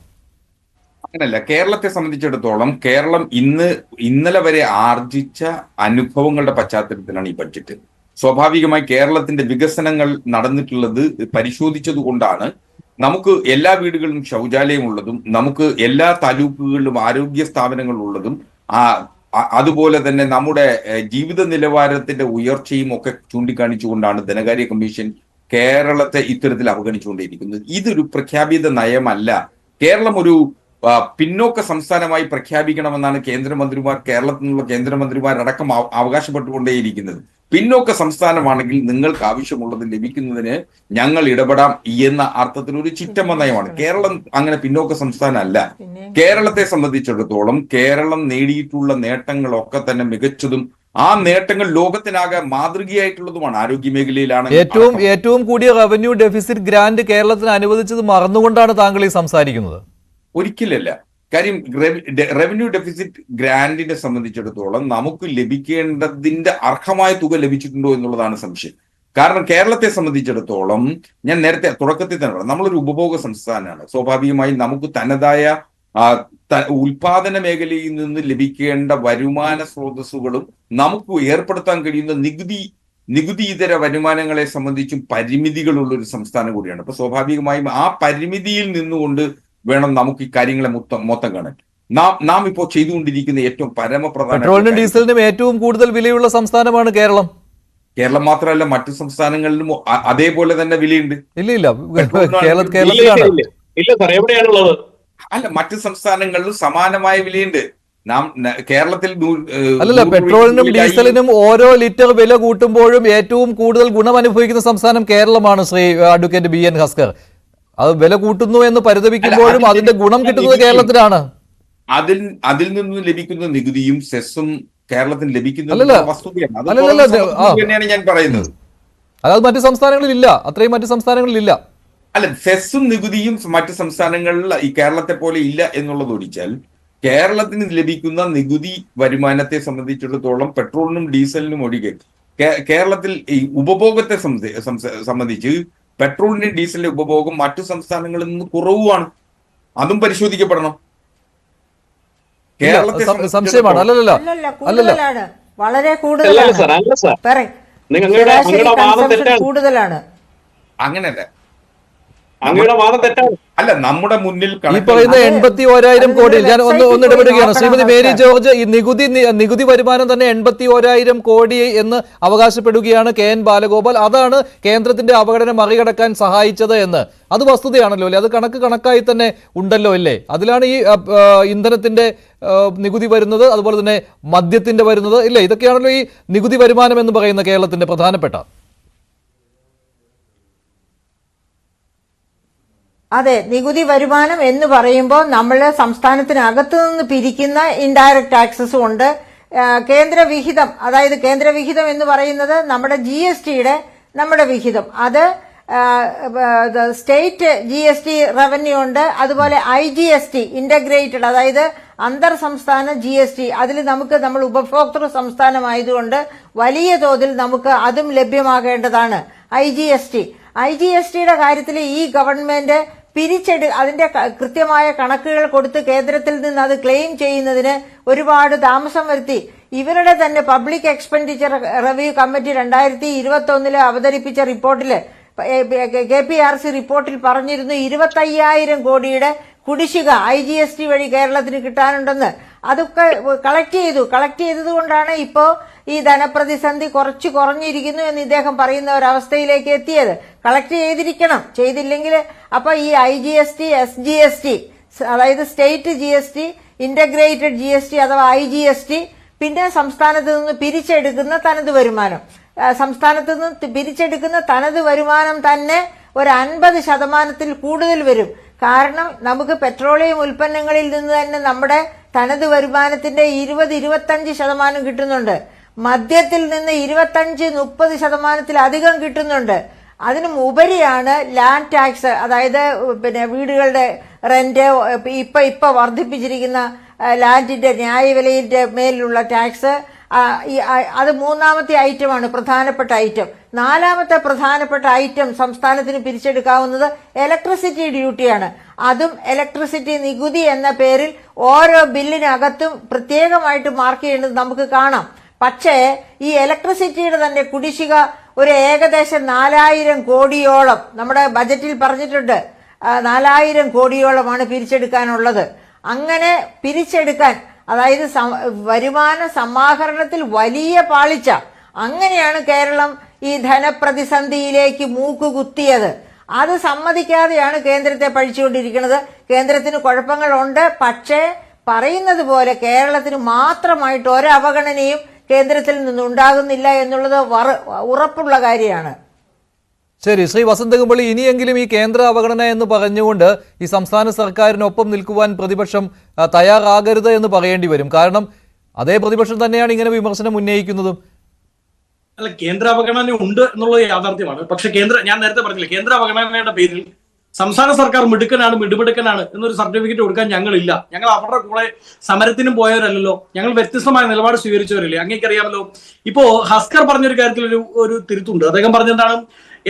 അങ്ങനല്ല. കേരളത്തെ സംബന്ധിച്ചിടത്തോളം കേരളം ഇന്നലെ വരെ ആർജിച്ച അനുഭവങ്ങളുടെ പശ്ചാത്തലത്തിലാണ് ഈ ബഡ്ജറ്റ്. സ്വാഭാവികമായി കേരളത്തിന്റെ വികസനങ്ങൾ നടന്നിട്ടുള്ളത് പരിശോധിച്ചത് കൊണ്ടാണ് നമുക്ക് എല്ലാ വീടുകളിലും ശൗചാലയം ഉള്ളതും നമുക്ക് എല്ലാ താലൂക്കുകളിലും ആരോഗ്യ സ്ഥാപനങ്ങൾ ഉള്ളതും അതുപോലെ തന്നെ നമ്മുടെ ജീവിത നിലവാരത്തിന്റെ ഉയർച്ചയും ഒക്കെ ചൂണ്ടിക്കാണിച്ചുകൊണ്ടാണ് ധനകാര്യ കമ്മീഷൻ കേരളത്തെ ഇത്തരത്തിൽ അവഗണിച്ചുകൊണ്ടിരിക്കുന്നത്. ഇതൊരു പ്രഖ്യാപിത നയമല്ല. കേരളം ഒരു പിന്നോക്ക സംസ്ഥാനമായി പ്രഖ്യാപിക്കണമെന്നാണ് കേരളത്തിൽ നിന്നുള്ള കേന്ദ്രമന്ത്രിമാരടക്കം അവകാശപ്പെട്ടുകൊണ്ടേയിരിക്കുന്നത്. പിന്നോക്ക സംസ്ഥാനമാണെങ്കിൽ നിങ്ങൾക്ക് ആവശ്യമുള്ളത് ലഭിക്കുന്നതിന് ഞങ്ങൾ ഇടപെടാം എന്ന അർത്ഥത്തിൽ ഒരു ചിറ്റമ്മ നയമാണ്. കേരളം അങ്ങനെ പിന്നോക്ക സംസ്ഥാനമല്ല. കേരളത്തെ സംബന്ധിച്ചിടത്തോളം കേരളം നേടിയിട്ടുള്ള നേട്ടങ്ങളൊക്കെ തന്നെ മികച്ചതും ആ നേട്ടങ്ങൾ ലോകത്തിനാകെ മാതൃകയായിട്ടുള്ളതുമാണ്. ആരോഗ്യ മേഖലയിലാണ് ഏറ്റവും കൂടിയ റവന്യൂ ഡെഫിസിറ്റ് ഗ്രാന്റ് കേരളത്തിന് അനുവദിച്ചത് മറന്നുകൊണ്ടാണ് താങ്കൾ ഈ സംസാരിക്കുന്നത്. ഒരിക്കലല്ല. കാര്യം റവന്യൂ ഡെഫിസിറ്റ് ഗ്രാന്റിനെ സംബന്ധിച്ചിടത്തോളം നമുക്ക് ലഭിക്കേണ്ടതിന്റെ അർഹമായ തുക ലഭിച്ചിട്ടുണ്ടോ എന്നുള്ളതാണ് സംശയം. കാരണം കേരളത്തെ സംബന്ധിച്ചിടത്തോളം ഞാൻ നേരത്തെ തുടക്കത്തിൽ തന്നെ പറഞ്ഞു, നമ്മളൊരു ഉപഭോഗ സംസ്ഥാനമാണ്. സ്വാഭാവികമായും നമുക്ക് തനതായ ഉൽപാദന മേഖലയിൽ നിന്ന് ലഭിക്കേണ്ട വരുമാന സ്രോതസ്സുകളും നമുക്ക് ഏർപ്പെടുത്താൻ കഴിയുന്ന നികുതിയിതര വരുമാനങ്ങളെ സംബന്ധിച്ചും പരിമിതികളുള്ള ഒരു സംസ്ഥാനം കൂടിയാണ്. അപ്പൊ സ്വാഭാവികമായും ആ പരിമിതിയിൽ നിന്നുകൊണ്ട് വേണം നമുക്ക് ഈ കാര്യങ്ങളെ മൊത്തം കാണാൻ. നാം ഇപ്പോൾ ചെയ്തുകൊണ്ടിരിക്കുന്ന ഏറ്റവും പരമപ്രധാന പെട്രോളിനും ഡീസലിനും ഏറ്റവും കൂടുതൽ വിലയുള്ള സംസ്ഥാനമാണ് കേരളം. കേരളം മാത്രമല്ല, മറ്റു സംസ്ഥാനങ്ങളിലും അതേപോലെ തന്നെ വിലയുണ്ട്. ഇല്ല കേരളത്തിലാണ്. ഇല്ല സാർ, എവിടെയാണുള്ളത്? അല്ല, മറ്റു സംസ്ഥാനങ്ങളിലും സമാനമായ വിലയുണ്ട്. നാം കേരളത്തിൽ അല്ലല്ല, പെട്രോളിനും ഡീസലിനും ഓരോ ലിറ്റർ വില കൂട്ടുമ്പോഴും ഏറ്റവും കൂടുതൽ ഗുണം അനുഭവിക്കുന്ന സംസ്ഥാനം കേരളമാണ്. ശ്രീ അഡ്വക്കേറ്റ് BN ഹസ്കർ, അത് വില കൂട്ടുന്നു എന്ന് പരിതപിക്കുമ്പോഴും അതിന്റെ ഗുണം കിട്ടുന്നത് കേരളത്തിലാണ്. അതിൽ നിന്ന് ലഭിക്കുന്ന നികുതിയും സെസ്സും കേരളത്തിന് ലഭിക്കുന്ന വസ്തുതയാണ്. തന്നെയാണ് ഞാൻ പറയുന്നത്. അതായത് മറ്റു സംസ്ഥാനങ്ങളിൽ ഇല്ല, അത്രയും മറ്റു സംസ്ഥാനങ്ങളിൽ ഇല്ല. അല്ല, സെസ്സും നികുതിയും മറ്റു സംസ്ഥാനങ്ങളിൽ ഈ കേരളത്തെ പോലെ ഇല്ല എന്നുള്ളത് ഒഴിച്ചാൽ കേരളത്തിന് ലഭിക്കുന്ന നികുതി വരുമാനത്തെ സംബന്ധിച്ചിടത്തോളം പെട്രോളിനും ഡീസലിനും ഒഴികെ കേരളത്തിൽ ഈ ഉപഭോഗത്തെ സംബന്ധിച്ച് പെട്രോളിന്റെയും ഡീസലിന്റെ ഉപഭോഗം മറ്റു സംസ്ഥാനങ്ങളിൽ നിന്ന് കുറവുമാണ്. അതും പരിശോധിക്കപ്പെടണം. കേരളത്തെ സംശയമാണ്. അല്ലല്ല, വളരെ കൂടുതലാണ്. അങ്ങനെയല്ല, അങ്ങയുടെ വാദം തെറ്റാണ്. അല്ല, നമ്മുടെ മുന്നിൽ ഈ പറയുന്ന 81,000 കോടിയിൽ ഞാൻ ഒന്ന് ഇടപെടുകയാണ്. ശ്രീമതി മേരി ജോർജ്, ഈ നികുതി വരുമാനം തന്നെ 81,000 കോടി എന്ന് അവകാശപ്പെടുകയാണ് KN ബാലഗോപാൽ. അതാണ് കേന്ദ്രത്തിന്റെ അവഗണന മറികടക്കാൻ സഹായിച്ചത് എന്ന്. അത് വസ്തുതയാണല്ലോ അല്ലേ? അത് കണക്കായി തന്നെ ഉണ്ടല്ലോ അല്ലേ? അതിലാണ് ഈ ഇന്ധനത്തിന്റെ നികുതി വരുന്നത്, അതുപോലെ തന്നെ മദ്യത്തിന്റെ വരുന്നത് ഇല്ലേ? ഇതൊക്കെയാണല്ലോ ഈ നികുതി വരുമാനം എന്ന് പറയുന്ന കേരളത്തിന്റെ പ്രധാനപ്പെട്ട. അതെ, നികുതി വരുമാനം എന്ന് പറയുമ്പോൾ നമ്മൾ സംസ്ഥാനത്തിനകത്തു നിന്ന് പിരിക്കുന്ന ഇൻഡയറക്ട് ടാക്സസും ഉണ്ട്. കേന്ദ്രവിഹിതം, അതായത് കേന്ദ്രവിഹിതം എന്ന് പറയുന്നത് നമ്മുടെ GSTയുടെ നമ്മുടെ വിഹിതം, അത് സ്റ്റേറ്റ് GST റവന്യൂ ഉണ്ട്. അതുപോലെ IGST ഇന്റഗ്രേറ്റഡ്, അതായത് അന്തർ സംസ്ഥാന GST, അതിൽ നമ്മൾ ഉപഭോക്തൃ സംസ്ഥാനമായതുകൊണ്ട് വലിയ തോതിൽ നമുക്ക് അതും ലഭ്യമാകേണ്ടതാണ്. IGSTയുടെ കാര്യത്തിൽ ഈ ഗവൺമെന്റ് അതിന്റെ കൃത്യമായ കണക്കുകൾ കൊടുത്ത് കേന്ദ്രത്തിൽ നിന്ന് അത് ക്ലെയിം ചെയ്യുന്നതിന് ഒരുപാട് താമസം വരുത്തി. ഇവരുടെ തന്നെ പബ്ലിക് എക്സ്പെൻഡിച്ചർ റിവ്യൂ കമ്മിറ്റി 2021 അവതരിപ്പിച്ച റിപ്പോർട്ടില് KPRC റിപ്പോർട്ടിൽ പറഞ്ഞിരുന്നു 25,000 കോടിയുടെ കുടിശ്ശിക IGST വഴി കേരളത്തിന് കിട്ടാനുണ്ടെന്ന്. അതൊക്കെ കളക്ട് ചെയ്തത് കൊണ്ടാണ് ഇപ്പോ ഈ ധനപ്രതിസന്ധി കുറഞ്ഞിരിക്കുന്നു എന്ന് ഇദ്ദേഹം പറയുന്ന ഒരവസ്ഥയിലേക്ക് എത്തിയത്. കളക്ട് ചെയ്തില്ലെങ്കിൽ അപ്പൊ ഈ IGST, SGST, അതായത് സ്റ്റേറ്റ് GST, ഇന്റഗ്രേറ്റഡ് GST അഥവാ IGST, പിന്നെ സംസ്ഥാനത്ത് നിന്ന് പിരിച്ചെടുക്കുന്ന തനത് വരുമാനം, സംസ്ഥാനത്ത് നിന്ന് പിരിച്ചെടുക്കുന്ന തനത് വരുമാനം തന്നെ ഒരു 50% കൂടുതൽ വരും. കാരണം നമുക്ക് പെട്രോളിയം ഉൽപ്പന്നങ്ങളിൽ നിന്ന് തന്നെ നമ്മുടെ തനത് വരുമാനത്തിന്റെ 20-25% കിട്ടുന്നുണ്ട്. മദ്യത്തിൽ നിന്ന് 25-30% കിട്ടുന്നുണ്ട്. അതിനും ഉപരിയാണ് ലാൻഡ് ടാക്സ്, അതായത് പിന്നെ വീടുകളുടെ റെന്റ്, ഇപ്പൊ വർദ്ധിപ്പിച്ചിരിക്കുന്ന ലാൻഡിന്റെ ന്യായവിലയുടെ മേലുള്ള ടാക്സ്. അത് മൂന്നാമത്തെ ഐറ്റമാണ്, പ്രധാനപ്പെട്ട ഐറ്റം. നാലാമത്തെ പ്രധാനപ്പെട്ട ഐറ്റം സംസ്ഥാനത്തിന് പിരിച്ചെടുക്കാവുന്നത് ഇലക്ട്രിസിറ്റി ഡ്യൂട്ടിയാണ്. അതും ഇലക്ട്രിസിറ്റി നികുതി എന്ന പേരിൽ ഓരോ ബില്ലിനകത്തും പ്രത്യേകമായിട്ട് മാർക്ക് ചെയ്യുന്നത് നമുക്ക് കാണാം. പക്ഷേ ഈ ഇലക്ട്രിസിറ്റിയുടെ തന്നെ കുടിശ്ശിക ഒരു ഏകദേശം 4,000 കോടിയോളം നമ്മുടെ ബജറ്റിൽ പറഞ്ഞിട്ടുണ്ട്. 4,000 കോടിയോളമാണ് പിരിച്ചെടുക്കാനുള്ളത്. അങ്ങനെ പിരിച്ചെടുക്കാൻ, അതായത് വരുമാന സമാഹരണത്തിൽ വലിയ പാളിച്ച, അങ്ങനെയാണ് കേരളം ഈ ധനപ്രതിസന്ധിയിലേക്ക് മൂക്കുകുത്തിയത്. അത് സമ്മതിക്കാതെയാണ് കേന്ദ്രത്തെ പഴിച്ചുകൊണ്ടിരിക്കുന്നത്. കേന്ദ്രത്തിന് കുഴപ്പങ്ങളുണ്ട്, പക്ഷേ പറയുന്നത് പോലെ കേരളത്തിന് മാത്രമായിട്ട് ഒരവഗണനയും കേന്ദ്രത്തിൽ നിന്നുണ്ടാകുന്നില്ല എന്നുള്ളത് ഉറപ്പുള്ള കാര്യമാണ്. ശരി, ശ്രീ വസന്തകുമ്പള്ളി, ഇനിയെങ്കിലും ഈ കേന്ദ്ര അവഗണന എന്ന് പറഞ്ഞുകൊണ്ട് ഈ സംസ്ഥാന സർക്കാരിനൊപ്പം നിൽക്കുവാൻ പ്രതിപക്ഷം തയ്യാറാകരുത് എന്ന് പറയേണ്ടി വരും. കാരണം അതേ പ്രതിപക്ഷം തന്നെയാണ് ഇങ്ങനെ വിമർശനം ഉന്നയിക്കുന്നതും. അല്ല, കേന്ദ്ര അവഗണന ഉണ്ട് എന്നുള്ളത് യാഥാർത്ഥ്യമാണ്. പക്ഷെ ഞാൻ നേരത്തെ പറഞ്ഞില്ലേ, കേന്ദ്ര അവഗണനയുടെ പേരിൽ സംസ്ഥാന സർക്കാർ മിടുമിടുക്കനാണ് എന്നൊരു സർട്ടിഫിക്കറ്റ് കൊടുക്കാൻ ഞങ്ങളില്ല. ഞങ്ങൾ അവരുടെ കൂടെ സമരത്തിനും പോയവരല്ലോ, ഞങ്ങൾ വ്യത്യസ്തമായ നിലപാട് സ്വീകരിച്ചവരല്ലേ. അങ്ങേക്കറിയാമല്ലോ. ഇപ്പോ ഹസ്കർ പറഞ്ഞൊരു കാര്യത്തിൽ ഒരു തിരുത്തുണ്ട്. അദ്ദേഹം പറഞ്ഞെന്താണ്,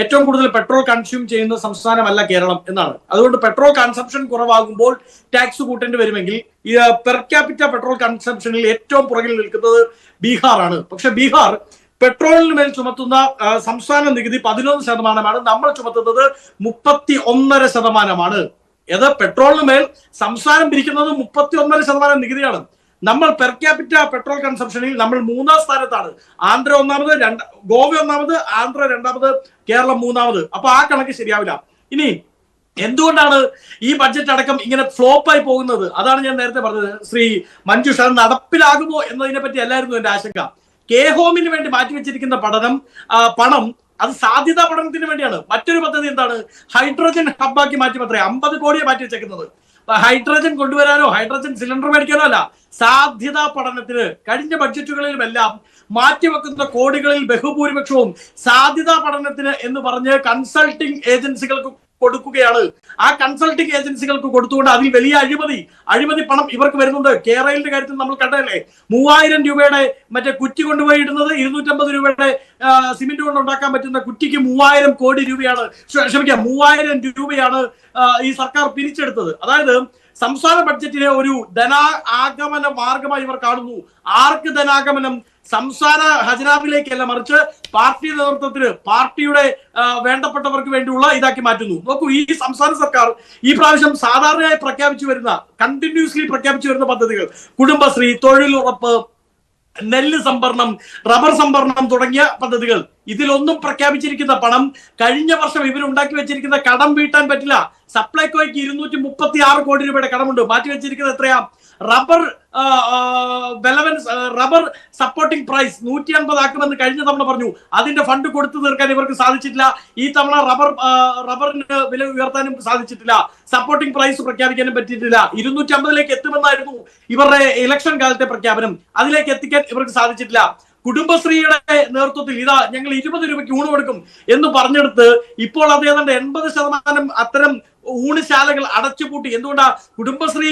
ഏറ്റവും കൂടുതൽ പെട്രോൾ കൺസ്യൂം ചെയ്യുന്ന സംസ്ഥാനമല്ല കേരളം എന്നാണ്. അതുകൊണ്ട് പെട്രോൾ കൺസംഷൻ കുറവാകുമ്പോൾ ടാക്സ് കൂട്ടേണ്ടി വരുമെങ്കിൽ പെർ ക്യാപിറ്റ പെട്രോൾ കൺസംഷനിൽ ഏറ്റവും പുറകിൽ നിൽക്കുന്നത് ബീഹാറാണ്. പക്ഷെ ബീഹാർ പെട്രോളിന് മേൽ ചുമത്തുന്ന സംസ്ഥാന നികുതി 11%. നമ്മൾ ചുമത്തുന്നത് 31.5%. ഏത് പെട്രോളിന് മേൽ സംസ്ഥാനം പിരിക്കുന്നത് 31% നികുതിയാണ്. നമ്മൾ പെർ ക്യാപിറ്റ പെട്രോൾ കൺസംഷനിൽ നമ്മൾ 3ാം സ്ഥാനത്താണ്. ആന്ധ്ര 1ാമത്, ഗോവ 1ാമത്, ആന്ധ്ര 2ാമത്, കേരളം 3ാമത്. അപ്പൊ ആ കണക്ക് ശരിയാവില്ല. ഇനി എന്തുകൊണ്ടാണ് ഈ ബഡ്ജറ്റ് അടക്കം ഇങ്ങനെ ഫ്ലോപ്പായി പോകുന്നത്? അതാണ് ഞാൻ നേരത്തെ പറഞ്ഞത്. ശ്രീ മഞ്ജുഷ്, അത് നടപ്പിലാകുമോ എന്നതിനെ പറ്റി അല്ലായിരുന്നു എന്റെ ആശങ്ക. കെ ഹോമിന് വേണ്ടി മാറ്റിവെച്ചിരിക്കുന്ന പണം അത് സാധ്യതാ പഠനത്തിന് വേണ്ടിയാണ്. മറ്റൊരു പദ്ധതി എന്താണ്? ഹൈഡ്രജൻ ഹബ്ബാക്കി മാറ്റിമത്രേ 50 കോടിയെ മാറ്റി വെച്ചേക്കുന്നത്. ഹൈഡ്രജൻ കൊണ്ടുവരാനോ ഹൈഡ്രജൻ സിലിണ്ടർ മേടിക്കാനോ അല്ല, സാധ്യതാ പഠനത്തിന്. കഴിഞ്ഞ ബഡ്ജറ്റുകളിലുമെല്ലാം മാറ്റിവെക്കുന്ന കോടികളിൽ ബഹുഭൂരിപക്ഷവും സാധ്യതാ പഠനത്തിന് എന്ന് പറഞ്ഞ് കൺസൾട്ടിംഗ് ഏജൻസികൾക്ക് കൊടുക്കുകയാണ്. ആ കൺസൾട്ടിംഗ് ഏജൻസികൾക്ക് കൊടുത്തുകൊണ്ട് അതിൽ വലിയ അഴിമതി പണം ഇവർക്ക് വരുന്നുണ്ട്. കേരളത്തിന്റെ കാര്യത്തിൽ നമ്മൾ കണ്ടതല്ലേ, 3000 രൂപയുടെ മറ്റേ കുറ്റി കൊണ്ടുപോയി ഇടുന്നത് 250 രൂപയുടെ സിമെന്റ് കൊണ്ട് ഉണ്ടാക്കാൻ പറ്റുന്ന കുറ്റിക്ക് 3000 കോടി രൂപയാണ്, ക്ഷമിക്കാം 3000 രൂപയാണ് ഈ സർക്കാർ പിരിച്ചെടുത്തത്. അതായത് സംസ്ഥാന ബഡ്ജറ്റിനെ ഒരു ധനാഗമന മാർഗമായി ഇവർ കാണുന്നു. ആർക്ക് ധനാഗമനം? സംസ്ഥാന ഖജനാവിലേക്കല്ല, മറിച്ച് പാർട്ടി നേതൃത്വത്തിന്, പാർട്ടിയുടെ വേണ്ടപ്പെട്ടവർക്ക് വേണ്ടിയുള്ള ഇതാക്കി മാറ്റുന്നു. നോക്കൂ, ഈ സംസ്ഥാന സർക്കാർ ഈ പ്രാവശ്യം സാധാരണയായി കണ്ടിന്യൂസ്ലി പ്രഖ്യാപിച്ചു വരുന്ന പദ്ധതികൾ, കുടുംബശ്രീ, തൊഴിലുറപ്പ്, നെല്ല് സംഭരണം, റബ്ബർ സംഭരണം തുടങ്ങിയ പദ്ധതികൾ, ഇതിലൊന്നും പ്രഖ്യാപിച്ചിരിക്കുന്ന പണം കഴിഞ്ഞ വർഷം ഇവരുണ്ടാക്കി വെച്ചിരിക്കുന്ന കടം വീട്ടാൻ പറ്റില്ല. സപ്ലൈകോയ്ക്ക് 236 കോടി രൂപയുടെ കടമുണ്ട്. മാറ്റിവെച്ചിരിക്കുന്നത് എത്രയാ? റബ്ബർ റബ്ബർ സപ്പോർട്ടിംഗ് പ്രൈസ് 150 ആക്കുമെന്ന് കഴിഞ്ഞ തവണ പറഞ്ഞു. അതിന്റെ ഫണ്ട് കൊടുത്തു തീർക്കാൻ ഇവർക്ക് സാധിച്ചിട്ടില്ല. ഈ തവണ റബ്ബറിന് വില ഉയർത്താനും സാധിച്ചിട്ടില്ല. സപ്പോർട്ടിംഗ് പ്രൈസ് പ്രഖ്യാപിക്കാനും പറ്റിയിട്ടില്ല. 250ലേക്ക് എത്തുമെന്നായിരുന്നു ഇവരുടെ ഇലക്ഷൻ കാലത്തെ പ്രഖ്യാപനം. അതിലേക്ക് എത്തിക്കാൻ ഇവർക്ക് സാധിച്ചിട്ടില്ല. കുടുംബശ്രീയുടെ നേതൃത്വത്തിൽ ഇതാ ഞങ്ങൾ 20 രൂപയ്ക്ക് ഊണ് കൊടുക്കും എന്ന് പറഞ്ഞെടുത്ത് ഇപ്പോൾ അത് ഏതാണ്ട് 80% അത്തരം ഊണുശാലകൾ അടച്ചുപൂട്ടി. എന്തുകൊണ്ടാ? കുടുംബശ്രീ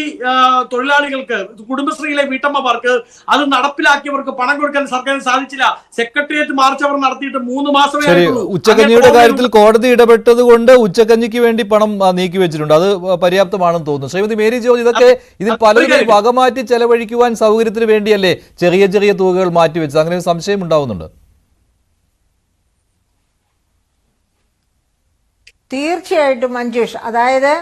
തൊഴിലാളികൾക്ക്, കുടുംബശ്രീയിലെ വീട്ടമ്മമാർക്ക് അത് നടപ്പിലാക്കിയവർക്ക് പണം കൊടുക്കാൻ സർക്കാരിന് സാധിച്ചില്ല. സെക്രട്ടേറിയറ്റ് മാർച്ച് അവർ നടത്തിയിട്ട് 3 മാസമേ ആയിട്ടുള്ളൂ. ഉച്ചക്കഞ്ഞിയുടെ കാര്യത്തിൽ കോടതി ഇടപെട്ടത് കൊണ്ട് ഉച്ചക്കഞ്ഞിക്ക് വേണ്ടി പണം നീക്കി വെച്ചിട്ടുണ്ട്. അത് പര്യാപ്തമാണെന്ന് തോന്നുന്നു. ശ്രീമതി മേരി ജോർജ്, ഇതൊക്കെ ഇതിൽ പലരും വകമാറ്റി ചെലവഴിക്കുവാൻ സൗകര്യത്തിന് വേണ്ടിയല്ലേ ചെറിയ ചെറിയ തുകകൾ മാറ്റിവെച്ചത്? അങ്ങനെ ഒരു സംശയം ഉണ്ടാവുന്നുണ്ട്. തീർച്ചയായിട്ടും മഞ്ജുഷ്, അതായത്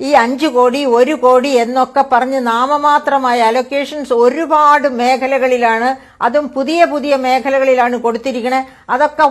ഈ 5 കോടി 1 കോടി എന്നൊക്കെ പറഞ്ഞ് നാമമാത്രമായ അലൊക്കേഷൻസ് ഒരുപാട് മേഖലകളിലാണ്, അതും പുതിയ മേഖലകളിലാണ് കൊടുത്തിരിക്കുന്നത്. അതൊക്കെ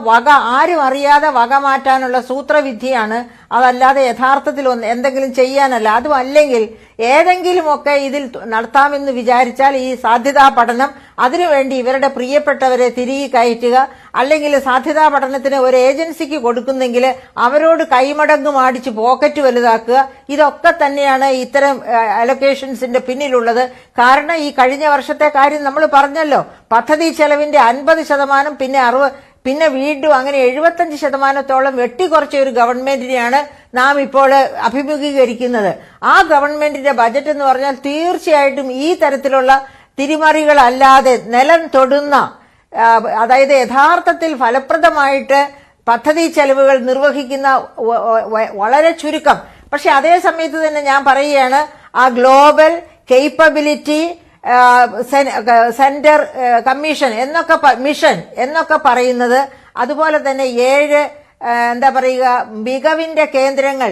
ആരും അറിയാതെ വക മാറ്റാനുള്ള സൂത്രവിദ്യയാണ്, അതല്ലാതെ യഥാർത്ഥത്തിൽ എന്തെങ്കിലും ചെയ്യാനല്ല. അതും അല്ലെങ്കിൽ ഏതെങ്കിലുമൊക്കെ ഇതിൽ നടത്താമെന്ന് വിചാരിച്ചാൽ ഈ സാധ്യതാ പഠനം, അതിനുവേണ്ടി ഇവരുടെ പ്രിയപ്പെട്ടവരെ തിരികെ കയറ്റുക, അല്ലെങ്കിൽ സാധ്യതാ പഠനത്തിന് ഒരു ഏജൻസിക്ക് കൊടുക്കുന്നെങ്കിൽ അവരോട് കൈമടങ്ങ് മാടിച്ച് പോക്കറ്റ് വലുതാക്കുക. ഇതൊക്കെ തന്നെയാണ് ഇത്തരം അലൊക്കേഷൻസിന്റെ പിന്നിലുള്ളത്. കാരണം ഈ കഴിഞ്ഞ വർഷത്തെ കാര്യം നമ്മൾ പറഞ്ഞല്ലോ, പദ്ധതി ചെലവിന്റെ 50%, പിന്നെ 60%, പിന്നെ വീണ്ടും അങ്ങനെ 75%-ഓളം വെട്ടിക്കുറച്ച ഒരു ഗവൺമെന്റിനെയാണ് നാം ഇപ്പോൾ അഭിമുഖീകരിക്കുന്നത്. ആ ഗവൺമെന്റിന്റെ ബജറ്റ് എന്ന് പറഞ്ഞാൽ തീർച്ചയായിട്ടും ഈ തരത്തിലുള്ള തിരിമറികളല്ലാതെ നിലം തൊടുന്ന, അതായത് യഥാർത്ഥത്തിൽ ഫലപ്രദമായിട്ട് പദ്ധതി ചെലവുകൾ നിർവഹിക്കുന്ന വളരെ ചുരുക്കം. പക്ഷെ അതേ സമയത്ത് തന്നെ ഞാൻ പറയുകയാണ്, ആ global capability centre commission mission എന്നൊക്കെ പറയുന്നത്, അതുപോലെ തന്നെ 7 മികവിന്റെ കേന്ദ്രങ്ങൾ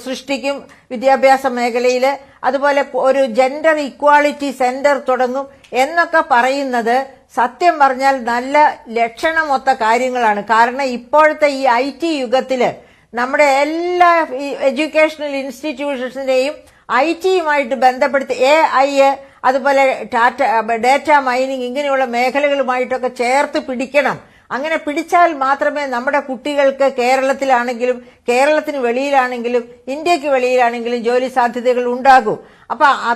സൃഷ്ടിക്കും വിദ്യാഭ്യാസ മേഖലയിൽ, അതുപോലെ ഒരു ജെൻഡർ ഇക്വാളിറ്റി സെന്റർ തുടങ്ങും എന്നൊക്കെ പറയുന്നത് സത്യം പറഞ്ഞാൽ നല്ല ലക്ഷണമൊത്ത കാര്യങ്ങളാണ്. കാരണം ഇപ്പോഴത്തെ ഈ IT യുഗത്തില് നമ്മുടെ എല്ലാ എഡ്യൂക്കേഷണൽ ഇൻസ്റ്റിറ്റ്യൂഷൻസിനെയും IT-യുമായിട്ട് ബന്ധപ്പെടുത്തി AI, അതുപോലെ ഡാറ്റ മൈനിങ്, ഇങ്ങനെയുള്ള മേഖലകളുമായിട്ടൊക്കെ ചേർത്ത് പിടിക്കണം. അങ്ങനെ പിടിച്ചാൽ മാത്രമേ നമ്മുടെ കുട്ടികൾക്ക് കേരളത്തിലാണെങ്കിലും കേരളത്തിന് വെളിയിലാണെങ്കിലും ഇന്ത്യക്ക് വെളിയിലാണെങ്കിലും ജോലി സാധ്യതകൾ ഉണ്ടാകൂ.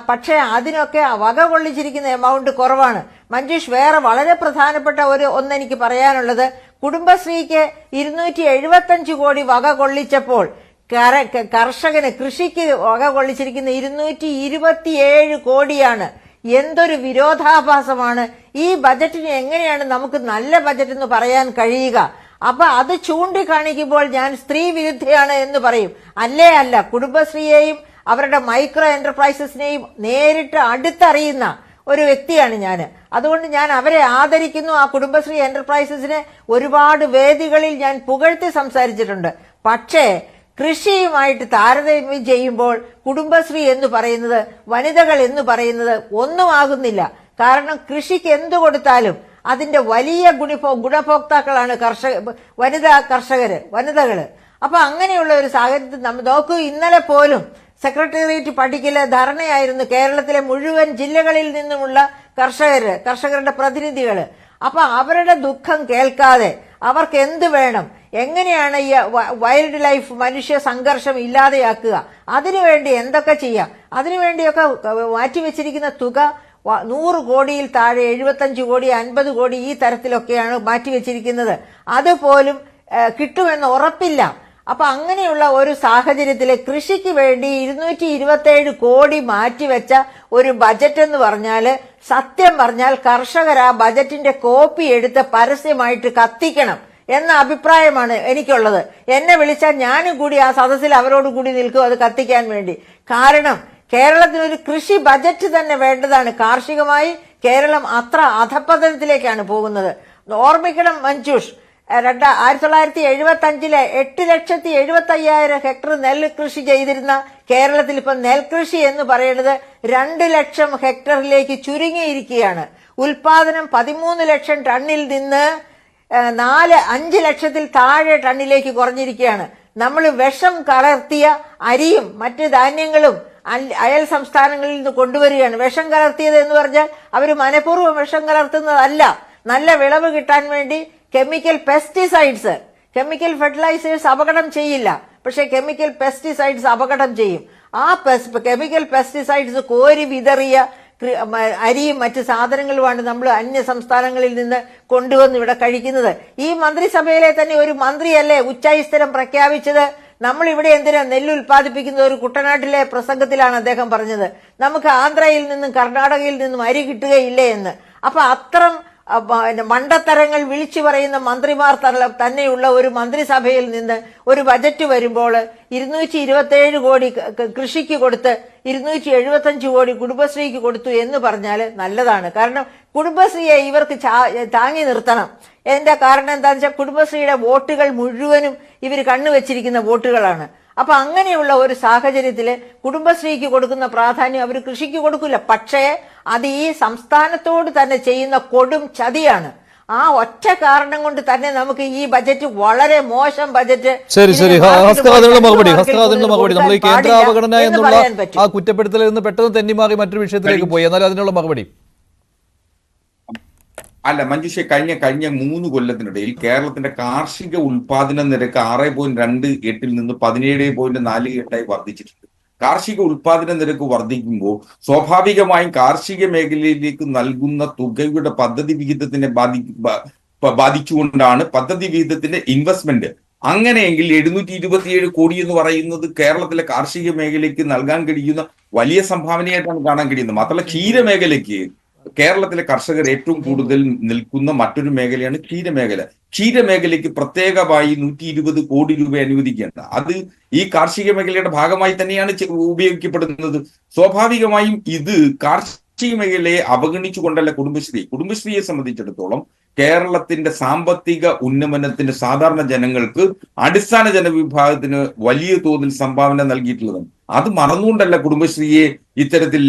പക്ഷേ അതിനൊക്കെ വക കൊള്ളിച്ചിരിക്കുന്ന എമൗണ്ട് കുറവാണ്. മഞ്ജുഷ്, വേറെ വളരെ പ്രധാനപ്പെട്ട ഒന്നെനിക്ക് പറയാനുള്ളത്, കുടുംബശ്രീക്ക് 275 കോടി വക കൊള്ളിച്ചപ്പോൾ കർഷകന് കൃഷിക്ക് വക കൊള്ളിച്ചിരിക്കുന്ന 227 കോടിയാണ്. എന്തൊരു വിരോധാഭാസമാണ്! ഈ ബജറ്റിന് എങ്ങനെയാണ് നമുക്ക് നല്ല ബജറ്റ് എന്ന് പറയാൻ കഴിയുക? അപ്പൊ അത് ചൂണ്ടിക്കാണിക്കുമ്പോൾ ഞാൻ സ്ത്രീ വിരുദ്ധയാണ് എന്ന് പറയും. അല്ല, കുടുംബശ്രീയെയും അവരുടെ മൈക്രോ എന്റർപ്രൈസസിനെയും നേരിട്ട് അടുത്തറിയുന്ന ഒരു വ്യക്തിയാണ് ഞാൻ. അതുകൊണ്ട് ഞാൻ അവരെ ആദരിക്കുന്നു. ആ കുടുംബശ്രീ എന്റർപ്രൈസസിനെ ഒരുപാട് വേദികളിൽ ഞാൻ പുകഴ്ത്തി സംസാരിച്ചിട്ടുണ്ട്. പക്ഷേ കൃഷിയുമായിട്ട് താരതമ്യം ചെയ്യുമ്പോൾ കുടുംബശ്രീ എന്ന് പറയുന്നത്, വനിതകൾ എന്ന് പറയുന്നത് ഒന്നുമാകുന്നില്ല. കാരണം കൃഷിക്ക് എന്തു കൊടുത്താലും അതിന്റെ വലിയ ഗുണഭോക്താക്കളാണ് വനിതകള്. അപ്പൊ അങ്ങനെയുള്ള ഒരു സാഹചര്യത്തിൽ നമ്മൾ നോക്കൂ, ഇന്നലെ പോലും സെക്രട്ടേറിയറ്റ് പടിക്കല് ധർണയായിരുന്നു കേരളത്തിലെ മുഴുവൻ ജില്ലകളിൽ നിന്നുമുള്ള കർഷകരുടെ പ്രതിനിധികള്. അപ്പൊ അവരുടെ ദുഃഖം കേൾക്കാതെ അവർക്ക് എന്ത് വേണം, എങ്ങനെയാണ് ഈ വൈൽഡ് ലൈഫ് മനുഷ്യ സംഘർഷം ഇല്ലാതെയാക്കുക, അതിനുവേണ്ടി എന്തൊക്കെ ചെയ്യാം, അതിനുവേണ്ടിയൊക്കെ മാറ്റിവെച്ചിരിക്കുന്ന തുക 100 കോടിയിൽ താഴെ 75 കോടി 50 കോടി ഈ തരത്തിലൊക്കെയാണ് മാറ്റിവെച്ചിരിക്കുന്നത്. അതുപോലും കിട്ടുമെന്ന് ഉറപ്പില്ല. അപ്പൊ അങ്ങനെയുള്ള ഒരു സാഹചര്യത്തില് കൃഷിക്ക് വേണ്ടി 227 കോടി മാറ്റിവെച്ച ഒരു ബജറ്റ് എന്ന് പറഞ്ഞാല്, സത്യം പറഞ്ഞാൽ കർഷകർ ആ ബജറ്റിന്റെ കോപ്പി എടുത്ത് പരസ്യമായിട്ട് കത്തിക്കണം എന്ന അഭിപ്രായമാണ് എനിക്കുള്ളത്. എന്നെ വിളിച്ചാൽ ഞാനും കൂടി ആ സദസ്സിൽ അവരോട് കൂടി നിൽക്കും അത് കത്തിക്കാൻ വേണ്ടി. കാരണം കേരളത്തിനൊരു കൃഷി ബജറ്റ് തന്നെ വേണ്ടതാണ്. കാർഷികമായി കേരളം അത്ര അധപ്പതനത്തിലേക്കാണ് പോകുന്നത്. ഓർമ്മിക്കണം മഞ്ജുഷ്, 1975 8,75,000 ഹെക്ടർ നെല്ല് കൃഷി ചെയ്തിരുന്ന കേരളത്തിൽ ഇപ്പൊ നെൽകൃഷി എന്ന് പറയുന്നത് 2 ലക്ഷം ഹെക്ടറിലേക്ക് ചുരുങ്ങിയിരിക്കുകയാണ്. ഉൽപാദനം 13 ലക്ഷം ടണ്ണിൽ നിന്ന് 5 ലക്ഷത്തിൽ താഴെ ടണ്ണിലേക്ക് കുറഞ്ഞിരിക്കുകയാണ്. നമ്മൾ വിഷം കലർത്തിയ അരിയും മറ്റ് ധാന്യങ്ങളും അയൽ സംസ്ഥാനങ്ങളിൽ നിന്ന് കൊണ്ടുവരികയാണ്. വിഷം കലർത്തിയത് എന്ന് പറഞ്ഞാൽ അവർ മനഃപൂർവ്വം വിഷം കലർത്തുന്നതല്ല. നല്ല വിളവ് കിട്ടാൻ വേണ്ടി കെമിക്കൽ ഫെർട്ടിലൈസേഴ്സ് അപകടം ചെയ്യില്ല, പക്ഷെ കെമിക്കൽ പെസ്റ്റിസൈഡ്സ് അപകടം ചെയ്യും. ആ കെമിക്കൽ പെസ്റ്റിസൈഡ്സ് കോരി വിതറിയ അരിയും മറ്റ് സാധനങ്ങളുമാണ് നമ്മൾ അന്യ സംസ്ഥാനങ്ങളിൽ നിന്ന് കൊണ്ടുവന്ന് ഇവിടെ കഴിക്കുന്നത്. ഈ മന്ത്രിസഭയിലെ തന്നെ ഒരു മന്ത്രിയല്ലേ ഉച്ചസ്ഥലം പ്രഖ്യാപിച്ചത്, നമ്മൾ ഇവിടെ എന്തിനാ നെല്ല് ഉൽപ്പാദിപ്പിക്കുന്ന ഒരു കുട്ടനാട്ടിലെ പ്രസംഗത്തിലാണ് അദ്ദേഹം പറഞ്ഞത്, നമുക്ക് ആന്ധ്രയിൽ നിന്നും കർണാടകയിൽ നിന്നും അരി കിട്ടുകയില്ലേ എന്ന്. അപ്പൊ അത്തരം മണ്ടത്തരങ്ങൾ വിളിച്ചു പറയുന്ന മന്ത്രിമാർ തന്നെയുള്ള ഒരു മന്ത്രിസഭയിൽ നിന്ന് ഒരു ബജറ്റ് വരുമ്പോൾ 227 കോടി കൃഷിക്ക് കൊടുത്ത് 275 കോടി കുടുംബശ്രീക്ക് കൊടുത്തു എന്ന് പറഞ്ഞാൽ നല്ലതാണ്. കാരണം കുടുംബശ്രീയെ ഇവർക്ക് താങ്ങി നിർത്തണം. എന്റെ കാരണം എന്താണെന്ന് വെച്ചാൽ കുടുംബശ്രീയുടെ വോട്ടുകൾ മുഴുവനും ഇവർ കണ്ണുവെച്ചിരിക്കുന്ന വോട്ടുകളാണ്. അപ്പൊ അങ്ങനെയുള്ള ഒരു സാഹചര്യത്തില് കുടുംബശ്രീക്ക് കൊടുക്കുന്ന പ്രാധാന്യം അവർ കൃഷിക്ക് കൊടുക്കില്ല. പക്ഷേ അത് ഈ സംസ്ഥാനത്തോട് തന്നെ ചെയ്യുന്ന കൊടും ചതിയാണ്. ആ ഒറ്റ കാരണം കൊണ്ട് തന്നെ നമുക്ക് ഈ ബജറ്റ് വളരെ മോശം ബജറ്റ്. ശരി, ഹസ്തകാതിനുള്ള മറുപടി. നമ്മൾ ഈ കേന്ദ്ര അവഗണന എന്നുള്ള ആ കുറ്റപ്പെടുത്തലിൽ നിന്ന് പെട്ടെന്ന് തെന്നിമാറി മറ്റൊരു വിഷയത്തിലേക്ക് പോയി. എന്നാൽ അതിനുള്ള മറുപടി. അല്ല മഞ്ജുഷെ, കഴിഞ്ഞ 3 കൊല്ലത്തിനിടയിൽ കേരളത്തിന്റെ കാർഷിക ഉൽപാദന നിരക്ക് 6.28 നിന്ന് 17.48 വർദ്ധിച്ചിട്ടുണ്ട്. കാർഷിക ഉൽപാദന നിരക്ക് വർദ്ധിക്കുമ്പോൾ സ്വാഭാവികമായും കാർഷിക മേഖലയിലേക്ക് നൽകുന്ന തുകയുടെ പദ്ധതി വിഹിതത്തിനെ ബാധിച്ചുകൊണ്ടാണ് പദ്ധതി വിഹിതത്തിന്റെ ഇൻവെസ്റ്റ്മെന്റ്. അങ്ങനെയെങ്കിൽ 727 കോടി എന്ന് പറയുന്നത് കേരളത്തിലെ കാർഷിക മേഖലയ്ക്ക് നൽകാൻ കഴിയുന്ന വലിയ സംഭാവനയായിട്ടാണ് കാണാൻ കഴിയുന്നത്. മാത്രമല്ല ക്ഷീരമേഖലയ്ക്ക് കേരളത്തിലെ കർഷകർ ഏറ്റവും കൂടുതൽ നിൽക്കുന്ന മറ്റൊരു മേഖലയാണ് ക്ഷീരമേഖല. ക്ഷീരമേഖലയ്ക്ക് പ്രത്യേകമായി 120 കോടി രൂപ അനുവദിക്കേണ്ട അത് ഈ കാർഷിക മേഖലയുടെ ഭാഗമായി തന്നെയാണ് ഉപയോഗിക്കപ്പെടുന്നത്. സ്വാഭാവികമായും ഇത് കാർഷിക മേഖലയെ അവഗണിച്ചുകൊണ്ടല്ല കുടുംബശ്രീയെ സംബന്ധിച്ചിടത്തോളം കേരളത്തിന്റെ സാമ്പത്തിക ഉന്നമനത്തിന് സാധാരണ ജനങ്ങൾക്ക് അടിസ്ഥാന ജനവിഭാഗത്തിന് വലിയ തോതിൽ സംഭാവന നൽകിയിട്ടുള്ളതാണ്. അത് മറന്നുകൊണ്ടല്ല കുടുംബശ്രീയെ ഇത്തരത്തിൽ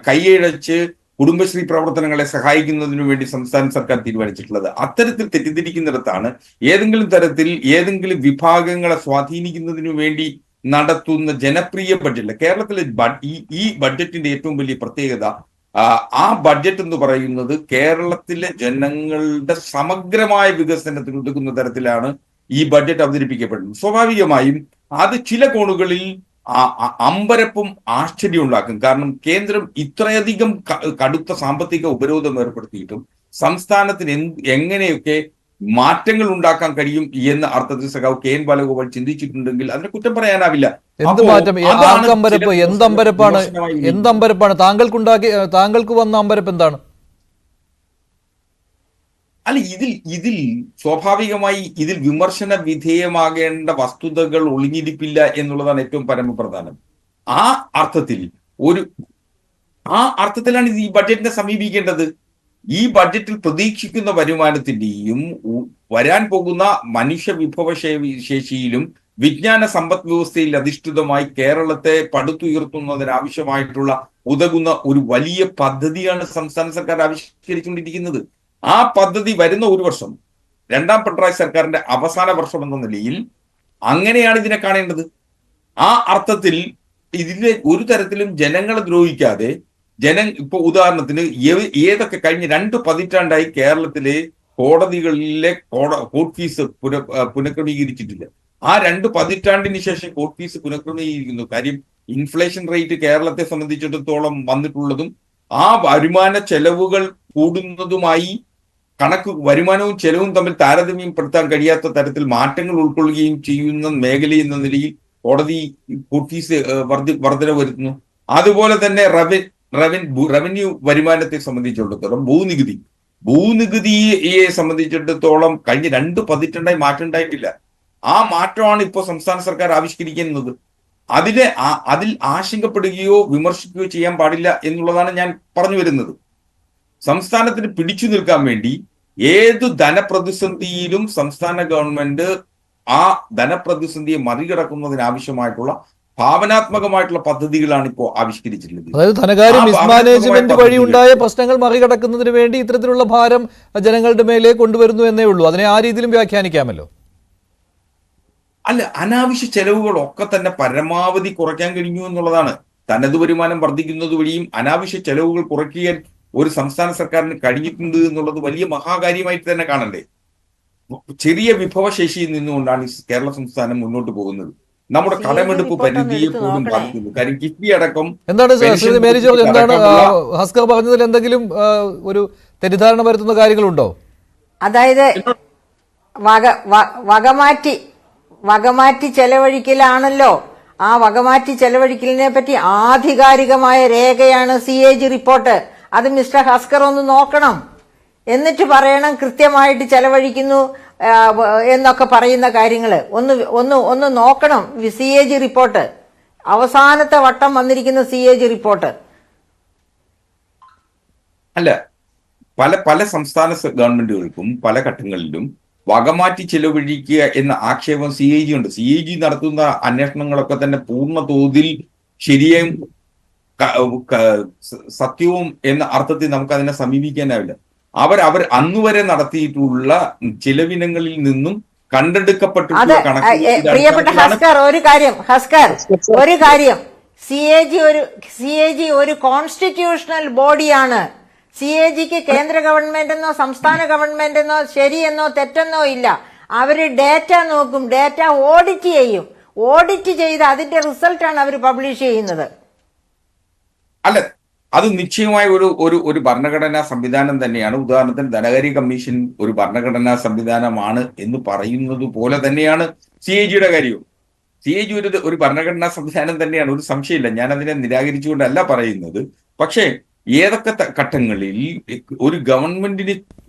കൈയടച്ച് കുടുംബശ്രീ പ്രവർത്തനങ്ങളെ സഹായിക്കുന്നതിനു വേണ്ടി സംസ്ഥാന സർക്കാർ തീരുമാനിച്ചിട്ടുള്ളത്. അത്തരത്തിൽ തെറ്റിദ്ധരിക്കുന്നിടത്താണ് ഏതെങ്കിലും തരത്തിൽ ഏതെങ്കിലും വിഭാഗങ്ങളെ സ്വാധീനിക്കുന്നതിനു വേണ്ടി നടത്തുന്ന ജനപ്രിയ ബഡ്ജറ്റ്. കേരളത്തിലെ ഈ ബഡ്ജറ്റിന്റെ ഏറ്റവും വലിയ പ്രത്യേകത ആ ബഡ്ജറ്റ് എന്ന് പറയുന്നത് കേരളത്തിലെ ജനങ്ങളുടെ സമഗ്രമായ വികസനത്തിന് ഉതകുന്ന തരത്തിലാണ് ഈ ബഡ്ജറ്റ് അവതരിപ്പിക്കപ്പെടുന്നത്. സ്വാഭാവികമായും അത് ചില കോണുകളിൽ അമ്പരപ്പും ആശ്ചര്യം ഉണ്ടാക്കും. കാരണം കേന്ദ്രം ഇത്രയധികം കടുത്ത സാമ്പത്തിക ഉപരോധം ഏർപ്പെടുത്തിയിട്ടും സംസ്ഥാനത്തിന് എങ്ങനെയൊക്കെ മാറ്റങ്ങൾ ഉണ്ടാക്കാൻ കഴിയും എന്ന അർത്ഥത്തിൽ സഖാവ് കെ എൻ ബാലഗോപാൽ ചിന്തിച്ചിട്ടുണ്ടെങ്കിൽ അതിനെ കുറ്റം പറയാനാവില്ല. എന്ത് അപ്പോ മാറ്റം? അതാണ് ആർക്കമ്പരപ്പ്? ചില എന്തമ്പരപ്പാണ്? വിമർശനമായി എന്തമ്പരപ്പാണ് താങ്കൾക്ക് വന്ന അമ്പരപ്പ് എന്താണ്? അല്ല, ഇതിൽ സ്വാഭാവികമായി ഇതിൽ വിമർശന വിധേയമാകേണ്ട വസ്തുതകൾ ഒളിഞ്ഞിരിപ്പില്ല എന്നുള്ളതാണ് ഏറ്റവും പരമപ്രധാനം. ആ അർത്ഥത്തിലാണ് ഈ ബഡ്ജറ്റിനെ സമീപിക്കേണ്ടത്. ഈ ബഡ്ജറ്റിൽ പ്രതീക്ഷിക്കുന്ന വരുമാനത്തിന്റെയും വരാൻ പോകുന്ന മനുഷ്യ വിഭവശേഷിയിലും വിജ്ഞാന സമ്പദ് വ്യവസ്ഥയിൽ അധിഷ്ഠിതമായി കേരളത്തെ പടുത്തുയർത്തുന്നതിനാവശ്യമായിട്ടുള്ള ഉതകുന്ന ഒരു വലിയ പദ്ധതിയാണ് സംസ്ഥാന സർക്കാർ ആവിഷ്കരിച്ചുകൊണ്ടിരിക്കുന്നത്. ആ പദ്ധതി വരുന്ന ഒരു വർഷം, രണ്ടാം പിണറായി സർക്കാരിന്റെ അവസാന വർഷം എന്ന നിലയിൽ അങ്ങനെയാണ് ഇതിനെ കാണേണ്ടത്. ആ അർത്ഥത്തിൽ ഇതിനെ ഒരു തരത്തിലും ജനങ്ങളെ ദ്രോഹിക്കാതെ ഇപ്പൊ ഉദാഹരണത്തിന് ഏതൊക്കെ കഴിഞ്ഞ 2 പതിറ്റാണ്ടായി കേരളത്തിലെ കോടതികളിലെ കോർട്ട് ഫീസ് പുനഃക്രമീകരിച്ചിട്ടില്ല. ആ 2 പതിറ്റാണ്ടിന് ശേഷം കോർട്ട് ഫീസ് പുനഃക്രമീകരിക്കുന്നു. കാര്യം ഇൻഫ്ലേഷൻ റേറ്റ് കേരളത്തെ സംബന്ധിച്ചിടത്തോളം വന്നിട്ടുള്ളതും ആ വരുമാന ചെലവുകൾ കൂടുന്നതുമായി വരുമാനവും ചെലവും തമ്മിൽ താരതമ്യപ്പെടുത്താൻ കഴിയാത്ത തരത്തിൽ മാറ്റങ്ങൾ ഉൾക്കൊള്ളുകയും ചെയ്യുന്ന മേഖല എന്ന നിലയിൽ കോടതി കോർട്ട് ഫീസ് വർധന വരുത്തുന്നു. അതുപോലെ തന്നെ റവന്യൂ വരുമാനത്തെ സംബന്ധിച്ചിടത്തോളം ഭൂനികുതിയെ സംബന്ധിച്ചിടത്തോളം കഴിഞ്ഞ 2 പതിറ്റാണ്ടായി മാറ്റം ഉണ്ടായിട്ടില്ല. ആ മാറ്റമാണ് ഇപ്പോൾ സംസ്ഥാന സർക്കാർ ആവിഷ്കരിക്കുന്നത്. അതിൽ ആശങ്കപ്പെടുകയോ വിമർശിക്കുകയോ ചെയ്യാൻ പാടില്ല എന്നുള്ളതാണ് ഞാൻ പറഞ്ഞു വരുന്നത്. സംസ്ഥാനത്തിന് പിടിച്ചു നിൽക്കാൻ വേണ്ടി ഏതു ധനപ്രതിസന്ധിയിലും സംസ്ഥാന ഗവൺമെന്റ് ആ ധനപ്രതിസന്ധിയെ മറികടക്കുന്നതിനാവശ്യമായിട്ടുള്ള ഭാവനാത്മകമായിട്ടുള്ള പദ്ധതികളാണ് ഇപ്പോൾ ആവിഷ്കരിച്ചിട്ടുള്ളത്. അതായത് ധനകാര്യ മിസ്മാനേജ്മെന്റ് വഴി ഉണ്ടായ പ്രശ്നങ്ങൾ മറികടക്കുന്നതിന് വേണ്ടി ഇത്തരത്തിലുള്ള ഭാരം ജനങ്ങളുടെ മേലെ കൊണ്ടുവരുന്നു എന്നേ ഉള്ളൂ. അതിനെ ആ രീതിയിലും വ്യാഖ്യാനിക്കാമല്ലോ. അല്ല, അനാവശ്യ ചെലവുകളൊക്കെ തന്നെ പരമാവധി കുറയ്ക്കാൻ കഴിഞ്ഞു എന്നുള്ളതാണ്. തനത് വരുമാനം വർദ്ധിക്കുന്നത് വഴിയും അനാവശ്യ ചെലവുകൾ കുറയ്ക്കാൻ ഒരു സംസ്ഥാന സർക്കാരിന് കഴിഞ്ഞിട്ടുണ്ട് എന്നുള്ളത് വലിയ മഹാകാര്യമായിട്ട് തന്നെ കാണണ്ടേ. ചെറിയ വിഭവശേഷിയിൽ നിന്നുകൊണ്ടാണ് കേരള സംസ്ഥാനം മുന്നോട്ട് പോകുന്നത്. നമ്മുടെ കടമെടുപ്പ് പരിധിയെ പോലും ബാധിക്കുന്നു. കാര്യം കിഫ്ബി അടക്കം എന്താണ് മേരി ജോർജ്, എന്താണ് ഹസ്കർ പറഞ്ഞതിൽ എന്തെങ്കിലും ഒരു തെറ്റിദ്ധാരണ വരുത്തുന്ന കാര്യങ്ങളുണ്ടോ? അതായത് വകമാറ്റി ചെലവഴിക്കലാണല്ലോ. ആ വകമാറ്റി ചെലവഴിക്കലിനെ പറ്റി ആധികാരികമായ രേഖയാണ് CAG റിപ്പോർട്ട്. അത് മിസ്റ്റർ ഹസ്കർ ഒന്ന് നോക്കണം. എന്നിട്ട് പറയണം കൃത്യമായിട്ട് ചെലവഴിക്കുന്നു എന്നൊക്കെ പറയുന്ന കാര്യങ്ങൾ ഒന്ന് നോക്കണം. CAG റിപ്പോർട്ട്, അവസാനത്തെ വട്ടം വന്നിരിക്കുന്ന CAG റിപ്പോർട്ട്. അല്ല, പല സംസ്ഥാന ഗവൺമെന്റുകൾക്കും പല ഘട്ടങ്ങളിലും വകമാറ്റി ചെലവഴിക്കുക എന്ന ആക്ഷേപം CAG ഉണ്ട്. CAG നടത്തുന്ന അന്വേഷണങ്ങളൊക്കെ തന്നെ പൂർണ്ണ തോതിൽ ശരിയും സത്യവും എന്ന അർത്ഥത്തിൽ നമുക്ക് അതിനെ സമീപിക്കാനാവില്ല. അവർ അന്നുവരെ നടത്തിയിട്ടുള്ള ചിലവിനങ്ങളിൽ നിന്നും കണ്ടെടുക്കപ്പെട്ടിട്ടുള്ള പ്രിയപ്പെട്ട ഹസ്കർ, ഒരു കാര്യം CAG ഒരു കോൺസ്റ്റിറ്റ്യൂഷണൽ ബോഡിയാണ്. CAGക്ക് കേന്ദ്ര ഗവൺമെന്റ് എന്നോ സംസ്ഥാന ഗവൺമെന്റ് എന്നോ ശരിയെന്നോ തെറ്റെന്നോ ഇല്ല. അവര് ഡേറ്റ നോക്കും, ഡേറ്റ ഓഡിറ്റ് ചെയ്യും. ഓഡിറ്റ് ചെയ്ത് അതിന്റെ റിസൾട്ടാണ് അവർ പബ്ലിഷ് ചെയ്യുന്നത്. അല്ല, അത് നിശ്ചയമായ ഒരു ഭരണഘടനാ സംവിധാനം തന്നെയാണ്. ഉദാഹരണത്തിന് ധനകാര്യ കമ്മീഷൻ ഒരു ഭരണഘടനാ സംവിധാനമാണ് എന്ന് പറയുന്നത് പോലെ തന്നെയാണ് CAGയുടെ കാര്യവും. CAG ഒരു ഭരണഘടനാ സംവിധാനം തന്നെയാണ്, ഒരു സംശയമില്ല. ഞാൻ അതിനെ നിരാകരിച്ചുകൊണ്ടല്ല പറയുന്നത്. പക്ഷേ ഏതൊക്കെ ഘട്ടങ്ങളിൽ ഒരു ഗവൺമെന്റിന്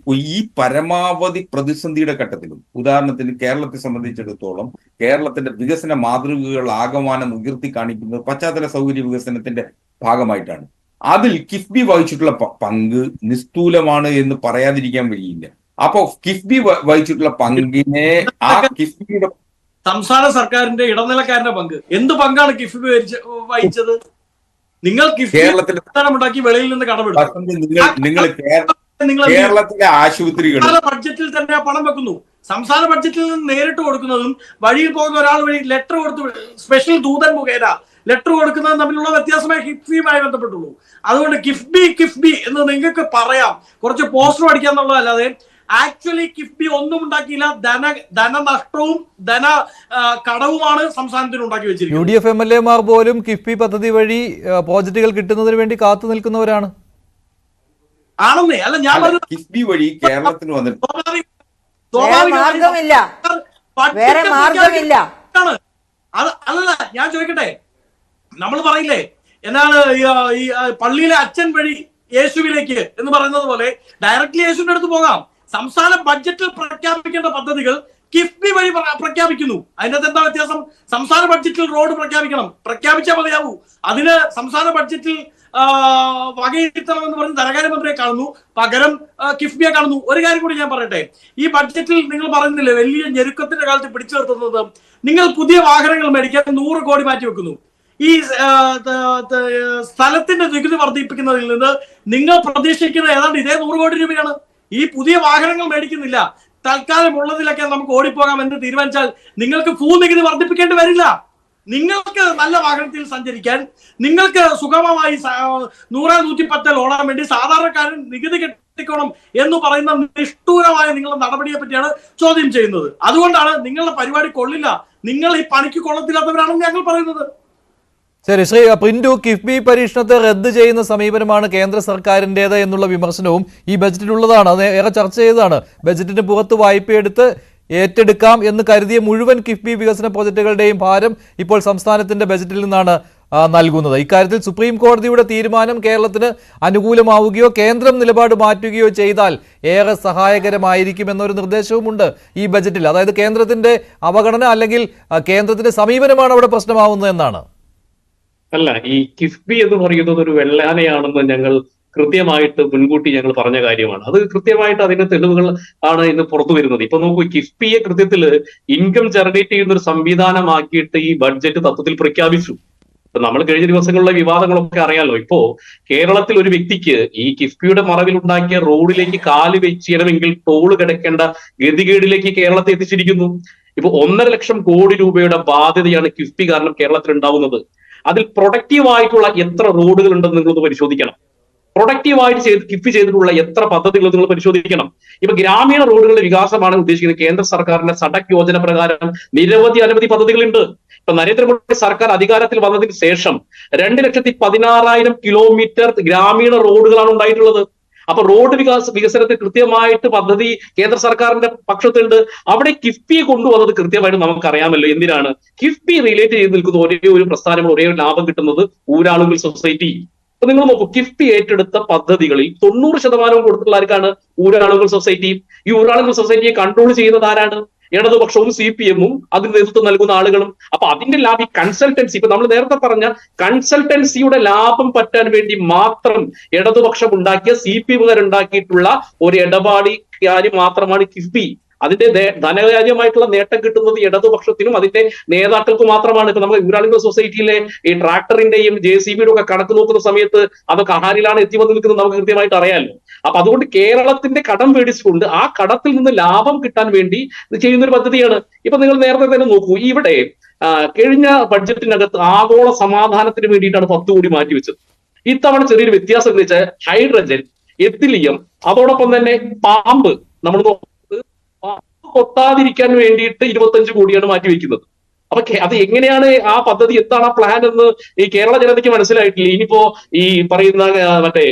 ഈ പരമാവധി പ്രതിസന്ധിയുടെ ഘട്ടത്തിലും, ഉദാഹരണത്തിന് കേരളത്തെ സംബന്ധിച്ചിടത്തോളം കേരളത്തിന്റെ വികസന മാതൃകകൾ ആകമാനം ഉയർത്തി കാണിക്കുന്നത് പശ്ചാത്തല സൗകര്യ വികസനത്തിന്റെ ഭാഗമായിട്ടാണ്. അതിൽ കിഫ്ബി വഹിച്ചിട്ടുള്ള പങ്ക് നിസ്തൂലമാണ് എന്ന് പറയാതിരിക്കാൻ വഴിയില്ല. അപ്പോ കിഫ്ബി വഹിച്ചിട്ടുള്ള പങ്കിനെ ആ കിഫ്ബിയുടെ സംസ്ഥാന സർക്കാരിന്റെ ഇടനിലക്കാരന്റെ പങ്ക്, എന്ത് പങ്കാണ് കിഫ്ബി വഹിച്ചത്? നിങ്ങൾ കേരളത്തിൽ ഉണ്ടാക്കി വെളിയിൽ നിന്ന് കടമെടുക്കും. നിങ്ങൾ കേരളത്തിലെ ആശുപത്രികൾ ബഡ്ജറ്റിൽ തന്നെ പണം വെക്കുന്നു. സംസ്ഥാന ബഡ്ജറ്റിൽ നിന്ന് നേരിട്ട് കൊടുക്കുന്നതും വഴിയിൽ പോകുന്ന ഒരാൾ വഴി ലെറ്റർ കൊടുത്ത് സ്പെഷ്യൽ ദൂതൻ മുഖേന ലെറ്റർ കൊടുക്കുന്നതും തമ്മിലുള്ള വ്യത്യാസമായി കിഫ്ബിയുമായി ബന്ധപ്പെട്ടുള്ളൂ. അതുകൊണ്ട് കിഫ്ബി എന്ന് നിങ്ങൾക്ക് പറയാം, കുറച്ച് പോസ്റ്റർ അടിക്കാന്നുള്ളതല്ലാതെ ആക്ച്വലി കിഫ്ബി ഒന്നും ഉണ്ടാക്കിയില്ല. ധനനഷ്ടവും കടവുമാണ് സംസ്ഥാനത്തിന് ഉണ്ടാക്കി വെച്ചിരിക്കുന്നത്. UDF MLA-മാർ പോലും കിഫ്ബി പദ്ധതി വഴി പ്രോജക്റ്റുകൾ കിട്ടുന്നതിന് വേണ്ടി കാത്തു നിൽക്കുന്നവരാണ്. ആണെന്നേ. അല്ല, ഞാൻ കിഫ്ബി വഴി കേരളത്തിന് വന്നിട്ട് മാർഗമില്ല, വേറെ മാർഗമില്ല. അതല്ല ഞാൻ ചോദിക്കട്ടെ, നമ്മൾ പറയില്ലേ എന്താണ് ഈ പള്ളിയിലെ അച്ഛൻ വഴി യേശുവിലേക്ക് എന്ന് പറയുന്നത് പോലെ ഡയറക്ട്ലി യേശുവിന്റെ അടുത്ത് പോകാം. സംസ്ഥാന ബഡ്ജറ്റിൽ പ്രഖ്യാപിക്കേണ്ട പദ്ധതികൾ കിഫ്ബി വഴി പ്രഖ്യാപിക്കുന്നു. അതിനകത്ത് എന്താ വ്യത്യാസം? സംസ്ഥാന ബഡ്ജറ്റിൽ റോഡ് പ്രഖ്യാപിച്ചാൽ മതിയാവൂ. അതിന് സംസ്ഥാന ബഡ്ജറ്റിൽ വകയിരുത്തണമെന്ന് പറഞ്ഞ് ധനകാര്യമന്ത്രിയെ കാണുന്നു, പകരം കിഫ്ബിയെ കാണുന്നു. ഒരു കാര്യം കൂടി ഞാൻ പറയട്ടെ, ഈ ബഡ്ജറ്റിൽ നിങ്ങൾ പറയുന്നില്ലേ വലിയ ഞെരുക്കത്തിന്റെ കാലത്ത് പിടിച്ചു നിർത്തുന്നത്, നിങ്ങൾ പുതിയ വാഹനങ്ങൾ മേടിക്കാൻ 100 കോടി മാറ്റി വെക്കുന്നു. ഈ സ്ഥലത്തിന്റെ നികുതി വർദ്ധിപ്പിക്കുന്നതിൽ നിന്ന് നിങ്ങൾ പ്രതീക്ഷിക്കുന്ന ഏതാണ്ട് ഇതേ 100 കോടി രൂപയാണ്. ഈ പുതിയ വാഹനങ്ങൾ മേടിക്കുന്നില്ല, തൽക്കാലം ഉള്ളതിലൊക്കെ നമുക്ക് ഓടിപ്പോകാം എന്ന് തീരുമാനിച്ചാൽ നിങ്ങൾക്ക് ഭൂനികുതി വർദ്ധിപ്പിക്കേണ്ടി വരില്ല. നിങ്ങൾക്ക് നല്ല വാഹനത്തിൽ സഞ്ചരിക്കാൻ, നിങ്ങൾക്ക് സുഗമമായി 100-110 ഓടാൻ വേണ്ടി സാധാരണക്കാരൻ നികുതി കെട്ടിക്കോണം എന്ന് പറയുന്ന നിഷ്ഠൂരമായ നിങ്ങളുടെ നടപടിയെ പറ്റിയാണ് ചോദ്യം ചെയ്യുന്നത്. അതുകൊണ്ടാണ് നിങ്ങളുടെ പരിപാടി കൊള്ളില്ല, നിങ്ങൾ ഈ പണിക്ക് കൊള്ളത്തില്ലാത്തവരാണെന്ന് ഞങ്ങൾ പറയുന്നത്. ശരി, ശ്രീ പ്രിന്റു, കിഫ്ബി പരീക്ഷണത്തെ റദ്ദ് ചെയ്യുന്ന സമീപനമാണ് കേന്ദ്ര സർക്കാരിൻ്റേത് എന്നുള്ള വിമർശനവും ഈ ബജറ്റിലുള്ളതാണ്. അത് ഏറെ ചർച്ച ചെയ്തതാണ്. ബജറ്റിന് പുറത്ത് വായ്പയെടുത്ത് ഏറ്റെടുക്കാം എന്ന് കരുതിയ മുഴുവൻ കിഫ്ബി വികസന പ്രോജക്റ്റുകളുടെയും ഭാരം ഇപ്പോൾ സംസ്ഥാനത്തിന്റെ ബജറ്റിൽ നിന്നാണ് നൽകുന്നത്. ഇക്കാര്യത്തിൽ സുപ്രീം കോടതിയുടെ തീരുമാനം കേരളത്തിന് അനുകൂലമാവുകയോ കേന്ദ്രം നിലപാട് മാറ്റുകയോ ചെയ്താൽ ഏറെ സഹായകരമായിരിക്കുമെന്നൊരു നിർദ്ദേശവുമുണ്ട് ഈ ബജറ്റിൽ. അതായത് കേന്ദ്രത്തിന്റെ അവഗണന അല്ലെങ്കിൽ കേന്ദ്രത്തിന്റെ സമീപനമാണ് അവിടെ പ്രശ്നമാവുന്നത് എന്നാണ്. അല്ല, ഈ കിഫ്ബി എന്ന് പറയുന്നത് ഒരു വെള്ളാനയാണെന്ന് ഞങ്ങൾ കൃത്യമായിട്ട് മുൻകൂട്ടി ഞങ്ങൾ പറഞ്ഞ കാര്യമാണ്. അത് കൃത്യമായിട്ട് അതിന്റെ തെളിവുകൾ ആണ് ഇന്ന് പുറത്തു വരുന്നത്. ഇപ്പൊ നോക്കൂ, കിഫ്ബിയെ കൃത്യത്തില് ഇൻകം ജനറേറ്റ് ചെയ്യുന്ന ഒരു സംവിധാനമാക്കിയിട്ട് ഈ ബഡ്ജറ്റ് തത്വത്തിൽ പ്രഖ്യാപിച്ചു. ഇപ്പൊ നമ്മൾ കഴിഞ്ഞ ദിവസങ്ങളിലെ വിവാദങ്ങളൊക്കെ അറിയാലോ. ഇപ്പോ കേരളത്തിൽ ഒരു വ്യക്തിക്ക് ഈ കിഫ്ബിയുടെ മറവിൽ ഉണ്ടാക്കിയ റോഡിലേക്ക് കാല് വെച്ചിടണമെങ്കിൽ ടോള് കിടക്കേണ്ട ഗതികേടിലേക്ക് കേരളത്തെ എത്തിച്ചിരിക്കുന്നു. ഇപ്പൊ 1.5 ലക്ഷം കോടി രൂപയുടെ ബാധ്യതയാണ് കിഫ്ബി കാരണം കേരളത്തിൽ ഉണ്ടാവുന്നത്. അതിൽ പ്രൊഡക്റ്റീവ് ആയിട്ടുള്ള എത്ര റോഡുകൾ ഉണ്ടെന്ന് നിങ്ങളൊന്ന് പരിശോധിക്കണം. പ്രൊഡക്റ്റീവായിട്ട് കിഫ്ബി ചെയ്തിട്ടുള്ള എത്ര പദ്ധതികൾ നിങ്ങൾ പരിശോധിക്കണം. ഇപ്പൊ ഗ്രാമീണ റോഡുകളുടെ വികാസമാണ് ഉദ്ദേശിക്കുന്നത്. കേന്ദ്ര സർക്കാരിന്റെ സഡക് യോജന പ്രകാരം അനവധി പദ്ധതികളുണ്ട്. ഇപ്പൊ നരേന്ദ്രമോദി സർക്കാർ അധികാരത്തിൽ വന്നതിന് ശേഷം 2,16,000 കിലോമീറ്റർ ഗ്രാമീണ റോഡുകളാണ് ഉണ്ടായിട്ടുള്ളത്. അപ്പൊ റോഡ് വികസനത്തിൽ കൃത്യമായിട്ട് പദ്ധതി കേന്ദ്ര സർക്കാരിന്റെ പക്ഷത്തുണ്ട്. അവിടെ കിഫ്ബിയെ കൊണ്ടുവന്നത് കൃത്യമായിട്ട് നമുക്കറിയാമല്ലോ. എന്തിനാണ് കിഫ്ബി റിലേറ്റ് ചെയ്ത് നിൽക്കുന്ന ഒരേ ഒരു പ്രസ്ഥാനം, ഒരേ ഒരു ലാഭം കിട്ടുന്നത് ഊരാളുങ്കൽ സൊസൈറ്റി. അപ്പൊ നിങ്ങൾ നോക്കൂ, കിഫ്ബി ഏറ്റെടുത്ത പദ്ധതികളിൽ 90% കൊടുത്തിട്ടുള്ള ആർക്കാണ്? ഊരാളുങ്കൽ സൊസൈറ്റി. ഈ ഊരാളുങ്കൽ സൊസൈറ്റിയെ കൺട്രോൾ ചെയ്യുന്നത് ആരാണ്? ഇടതുപക്ഷവും CPM-ഉം അതിന് നേതൃത്വം നൽകുന്ന ആളുകളും. അപ്പൊ അതിന്റെ ലാഭം, ഈ കൺസൾട്ടൻസി, ഇപ്പൊ നമ്മൾ നേരത്തെ പറഞ്ഞ കൺസൾട്ടൻസിയുടെ ലാഭം പറ്റാൻ വേണ്ടി മാത്രം ഇടതുപക്ഷം ഉണ്ടാക്കിയ, CPM-കാരുണ്ടാക്കിയിട്ടുള്ള ഒരു ഇടപാടുകാരി മാത്രമാണ് കിഫ്ബി. അതിന്റെ ധനകാര്യമായിട്ടുള്ള നേട്ടം കിട്ടുന്നത് ഇടതുപക്ഷത്തിനും അതിന്റെ നേതാക്കൾക്ക് മാത്രമാണ്. ഇപ്പൊ നമ്മൾ ഊരാളുങ്കൽ സൊസൈറ്റിയിലെ ഈ ട്രാക്ടറിന്റെയും JCB-യുടെ ഒക്കെ കണക്ക് നോക്കുന്ന സമയത്ത് അതൊക്കെ ആരിലാണ് എത്തി വന്ന് നിൽക്കുന്നത് നമുക്ക് കൃത്യമായിട്ട് അറിയാമല്ലോ. അപ്പൊ അതുകൊണ്ട് കേരളത്തിന്റെ കടം മേടിച്ചുകൊണ്ട് ആ കടത്തിൽ നിന്ന് ലാഭം കിട്ടാൻ വേണ്ടി ചെയ്യുന്ന ഒരു പദ്ധതിയാണ്. ഇപ്പൊ നിങ്ങൾ നേരത്തെ തന്നെ നോക്കൂ, ഇവിടെ കഴിഞ്ഞ ബഡ്ജറ്റിനകത്ത് ആഗോള സമാധാനത്തിന് വേണ്ടിയിട്ടാണ് 10 കോടി മാറ്റിവെച്ചത്. ഇത്തവണ ചെറിയൊരു വ്യത്യാസം എന്ന് വെച്ചാൽ ഹൈഡ്രജൻ, എത്തിലിയം, അതോടൊപ്പം തന്നെ പാമ്പ്, നമ്മൾ കൊത്താതിരിക്കാൻ വേണ്ടിയിട്ട് 25 കോടിയാണ് മാറ്റിവെക്കുന്നത്. അപ്പൊ അത് എങ്ങനെയാണ് ആ പദ്ധതി, എന്താണ് ആ പ്ലാൻ എന്ന് ഈ കേരള ജനതയ്ക്ക് മനസ്സിലായിട്ടില്ല. ഇനിയിപ്പോ ഈ പറയുന്ന മറ്റേ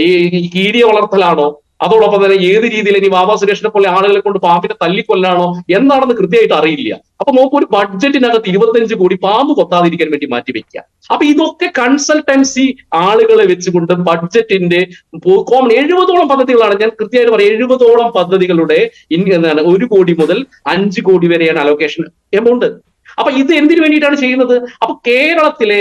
ഈ കീരിയ വളർത്തലാണോ, അതോടൊപ്പം തന്നെ ഏത് രീതിയിൽ ഇനി ബാബാ സുരേഷിനെ പോലെ ആളുകളെ കൊണ്ട് പാമ്പിനെ തല്ലിക്കൊല്ലാണോ എന്നാണെന്ന് കൃത്യമായിട്ട് അറിയില്ല. അപ്പൊ നോക്കൂ, ഒരു ബഡ്ജറ്റിനകത്ത് 25 കോടി പാമ്പ് കൊത്താതിരിക്കാൻ വേണ്ടി മാറ്റിവെക്കുക. അപ്പൊ ഇതൊക്കെ കൺസൾട്ടൻസി ആളുകളെ വെച്ചുകൊണ്ട് ബഡ്ജറ്റിന്റെ 70ഓളം പദ്ധതികളാണ്. ഞാൻ കൃത്യമായിട്ട് പറയാം, 70ഓളം പദ്ധതികളുടെ 1 കോടി മുതൽ 5 കോടി വരെയാണ് അലോക്കേഷൻ എമൗണ്ട്. അപ്പൊ ഇത് എന്തിനു വേണ്ടിയിട്ടാണ് ചെയ്യുന്നത്? അപ്പൊ കേരളത്തിലെ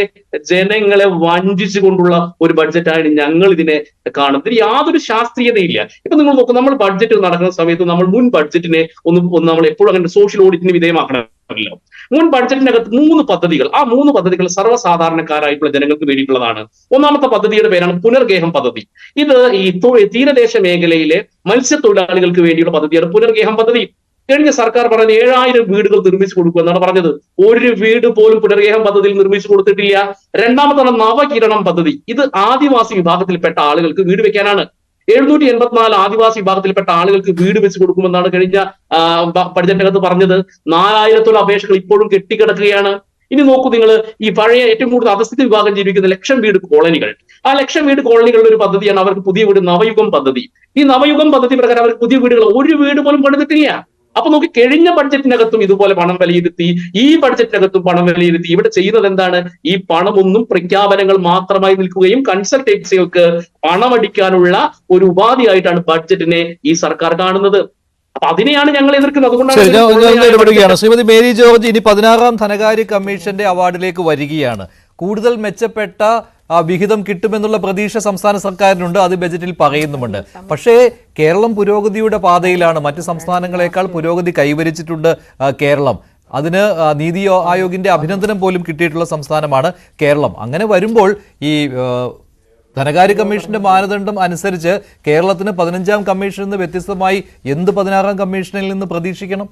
ജനങ്ങളെ വഞ്ചിച്ചുകൊണ്ടുള്ള ഒരു ബഡ്ജറ്റാണ് ഞങ്ങൾ ഇതിനെ കാണുന്നത്. ഇതിന് യാതൊരു ശാസ്ത്രീയതയില്ല. ഇപ്പൊ നിങ്ങൾ നോക്കും, നമ്മൾ ബഡ്ജറ്റ് നടക്കുന്ന സമയത്ത് നമ്മൾ മുൻ ബഡ്ജറ്റിനെ ഒന്ന് നമ്മൾ എപ്പോഴും അങ്ങനെ സോഷ്യൽ ഓഡിറ്റിന് വിധേയമാക്കണമല്ലോ. മുൻ ബഡ്ജറ്റിനകത്ത് 3 പദ്ധതികൾ, ആ 3 പദ്ധതികൾ സർവ്വസാധാരണക്കാരായിട്ടുള്ള ജനങ്ങൾക്ക് വേണ്ടിയിട്ടുള്ളതാണ്. ഒന്നാമത്തെ പദ്ധതിയുടെ പേരാണ് പുനർഗേഹം പദ്ധതി. ഇത് ഈ തീരദേശ മേഖലയിലെ മത്സ്യത്തൊഴിലാളികൾക്ക് വേണ്ടിയുള്ള പദ്ധതിയാണ് പുനർഗേഹം പദ്ധതി. കഴിഞ്ഞ സർക്കാർ പറഞ്ഞ 7000 വീടുകൾ നിർമ്മിച്ചു കൊടുക്കുക എന്നാണ് പറഞ്ഞത്. ഒരു വീട് പോലും പുനർഗേഹം പദ്ധതിയിൽ നിർമ്മിച്ചു കൊടുത്തിട്ടില്ല. രണ്ടാമതാണ് നവകിരണം പദ്ധതി. ഇത് ആദിവാസി വിഭാഗത്തിൽപ്പെട്ട ആളുകൾക്ക് വീട് വെക്കാനാണ്. 784 ആദിവാസി വിഭാഗത്തിൽപ്പെട്ട ആളുകൾക്ക് വീട് വെച്ച് കൊടുക്കുമെന്നാണ് കഴിഞ്ഞ ബഡ്ജറ്റിനകത്ത് പറഞ്ഞത്. 4000-ഓളം അപേക്ഷകൾ ഇപ്പോഴും കെട്ടിക്കിടക്കുകയാണ്. ഇനി നോക്കൂ നിങ്ങൾ, ഈ പഴയ ഏറ്റവും കൂടുതൽ അധസ്ഥിത വിഭാഗം ജീവിക്കുന്ന 1,00,000 വീട് കോളനികൾ, ആ 1,00,000 വീട് കോളനികളുടെ ഒരു പദ്ധതിയാണ് അവർക്ക് പുതിയ വീട് നവയുഗം പദ്ധതി. ഈ നവയുഗം പദ്ധതി പ്രകാരം അവർക്ക് പുതിയ വീടുകൾ, ഒരു വീട് പോലും പണിതിട്ടില്ല. അപ്പൊ നമുക്ക് കഴിഞ്ഞ ബഡ്ജറ്റിനകത്തും ഇതുപോലെ പണം വിലയിരുത്തി, ഈ ബഡ്ജറ്റിനകത്തും പണം വിലയിരുത്തി. ഇവിടെ ചെയ്യുന്നത് എന്താണ്? ഈ പണമൊന്നും പ്രഖ്യാപനങ്ങൾ മാത്രമായി നിൽക്കുകയും കൺസൾട്ടൻസികൾക്ക് പണമടിക്കാനുള്ള ഒരു ഉപാധിയായിട്ടാണ് ബഡ്ജറ്റിനെ ഈ സർക്കാർ കാണുന്നത്. അപ്പൊ അതിനെയാണ് ഞങ്ങൾ എതിർക്കുന്നത്. അതുകൊണ്ടാണ് ശ്രീമതി മേരി ജോർജ് ഇനി 16ാം ധനകാര്യ കമ്മീഷന്റെ അവാർഡിലേക്ക് വരികയാണ്. കൂടുതൽ മെച്ചപ്പെട്ട വിഹിതം കിട്ടുമെന്നുള്ള പ്രതീക്ഷ സംസ്ഥാന സർക്കാരിനുണ്ട്, അത് ബജറ്റിൽ പറയുന്നുമുണ്ട്. പക്ഷേ കേരളം പുരോഗതിയുടെ പാതയിലാണ്. മറ്റ് സംസ്ഥാനങ്ങളെക്കാൾ പുരോഗതി കൈവരിച്ചിട്ടുണ്ട് കേരളം. അതിന് നീതി ആയോഗിന്റെ അഭിനന്ദനം പോലും കിട്ടിയിട്ടുള്ള സംസ്ഥാനമാണ് കേരളം. അങ്ങനെ വരുമ്പോൾ ഈ ധനകാര്യ കമ്മീഷന്റെ മാനദണ്ഡം അനുസരിച്ച് കേരളത്തിന് 15ാം കമ്മീഷനിൽ നിന്ന് വ്യത്യസ്തമായി എന്ത് 16ാം കമ്മീഷനിൽ നിന്ന് പ്രതീക്ഷിക്കണം?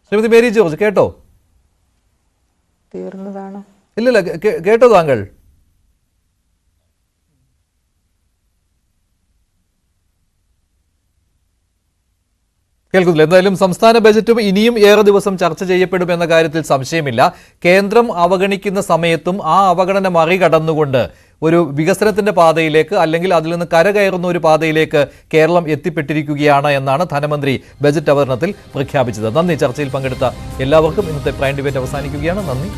ശ്രീമതി മേരി ജോർജ് കേട്ടോ? തീർന്നതാണ്. ഇല്ലല്ല, കേട്ടോ താങ്കൾ? കേൾക്കുന്നില്ല. എന്തായാലും സംസ്ഥാന ബജറ്റും ഇനിയും ഏറെ ദിവസം ചർച്ച ചെയ്യപ്പെടുമെന്ന കാര്യത്തിൽ സംശയമില്ല. കേന്ദ്രം അവഗണിക്കുന്ന സമയത്തും ആ അവഗണന മറികടന്നുകൊണ്ട് ഒരു വികസനത്തിന്റെ പാതയിലേക്ക്, അല്ലെങ്കിൽ അതിൽ നിന്ന് കരകയറുന്ന ഒരു പാതയിലേക്ക് കേരളം എത്തിപ്പെട്ടിരിക്കുകയാണ് എന്നാണ് ധനമന്ത്രി ബജറ്റ് അവതരണത്തിൽ പ്രഖ്യാപിച്ചത്. നന്ദി. ചർച്ചയിൽ പങ്കെടുത്ത എല്ലാവർക്കും. ഇന്നത്തെ പ്രൈം ഡിബേറ്റ് അവസാനിക്കുകയാണ്. നന്ദി.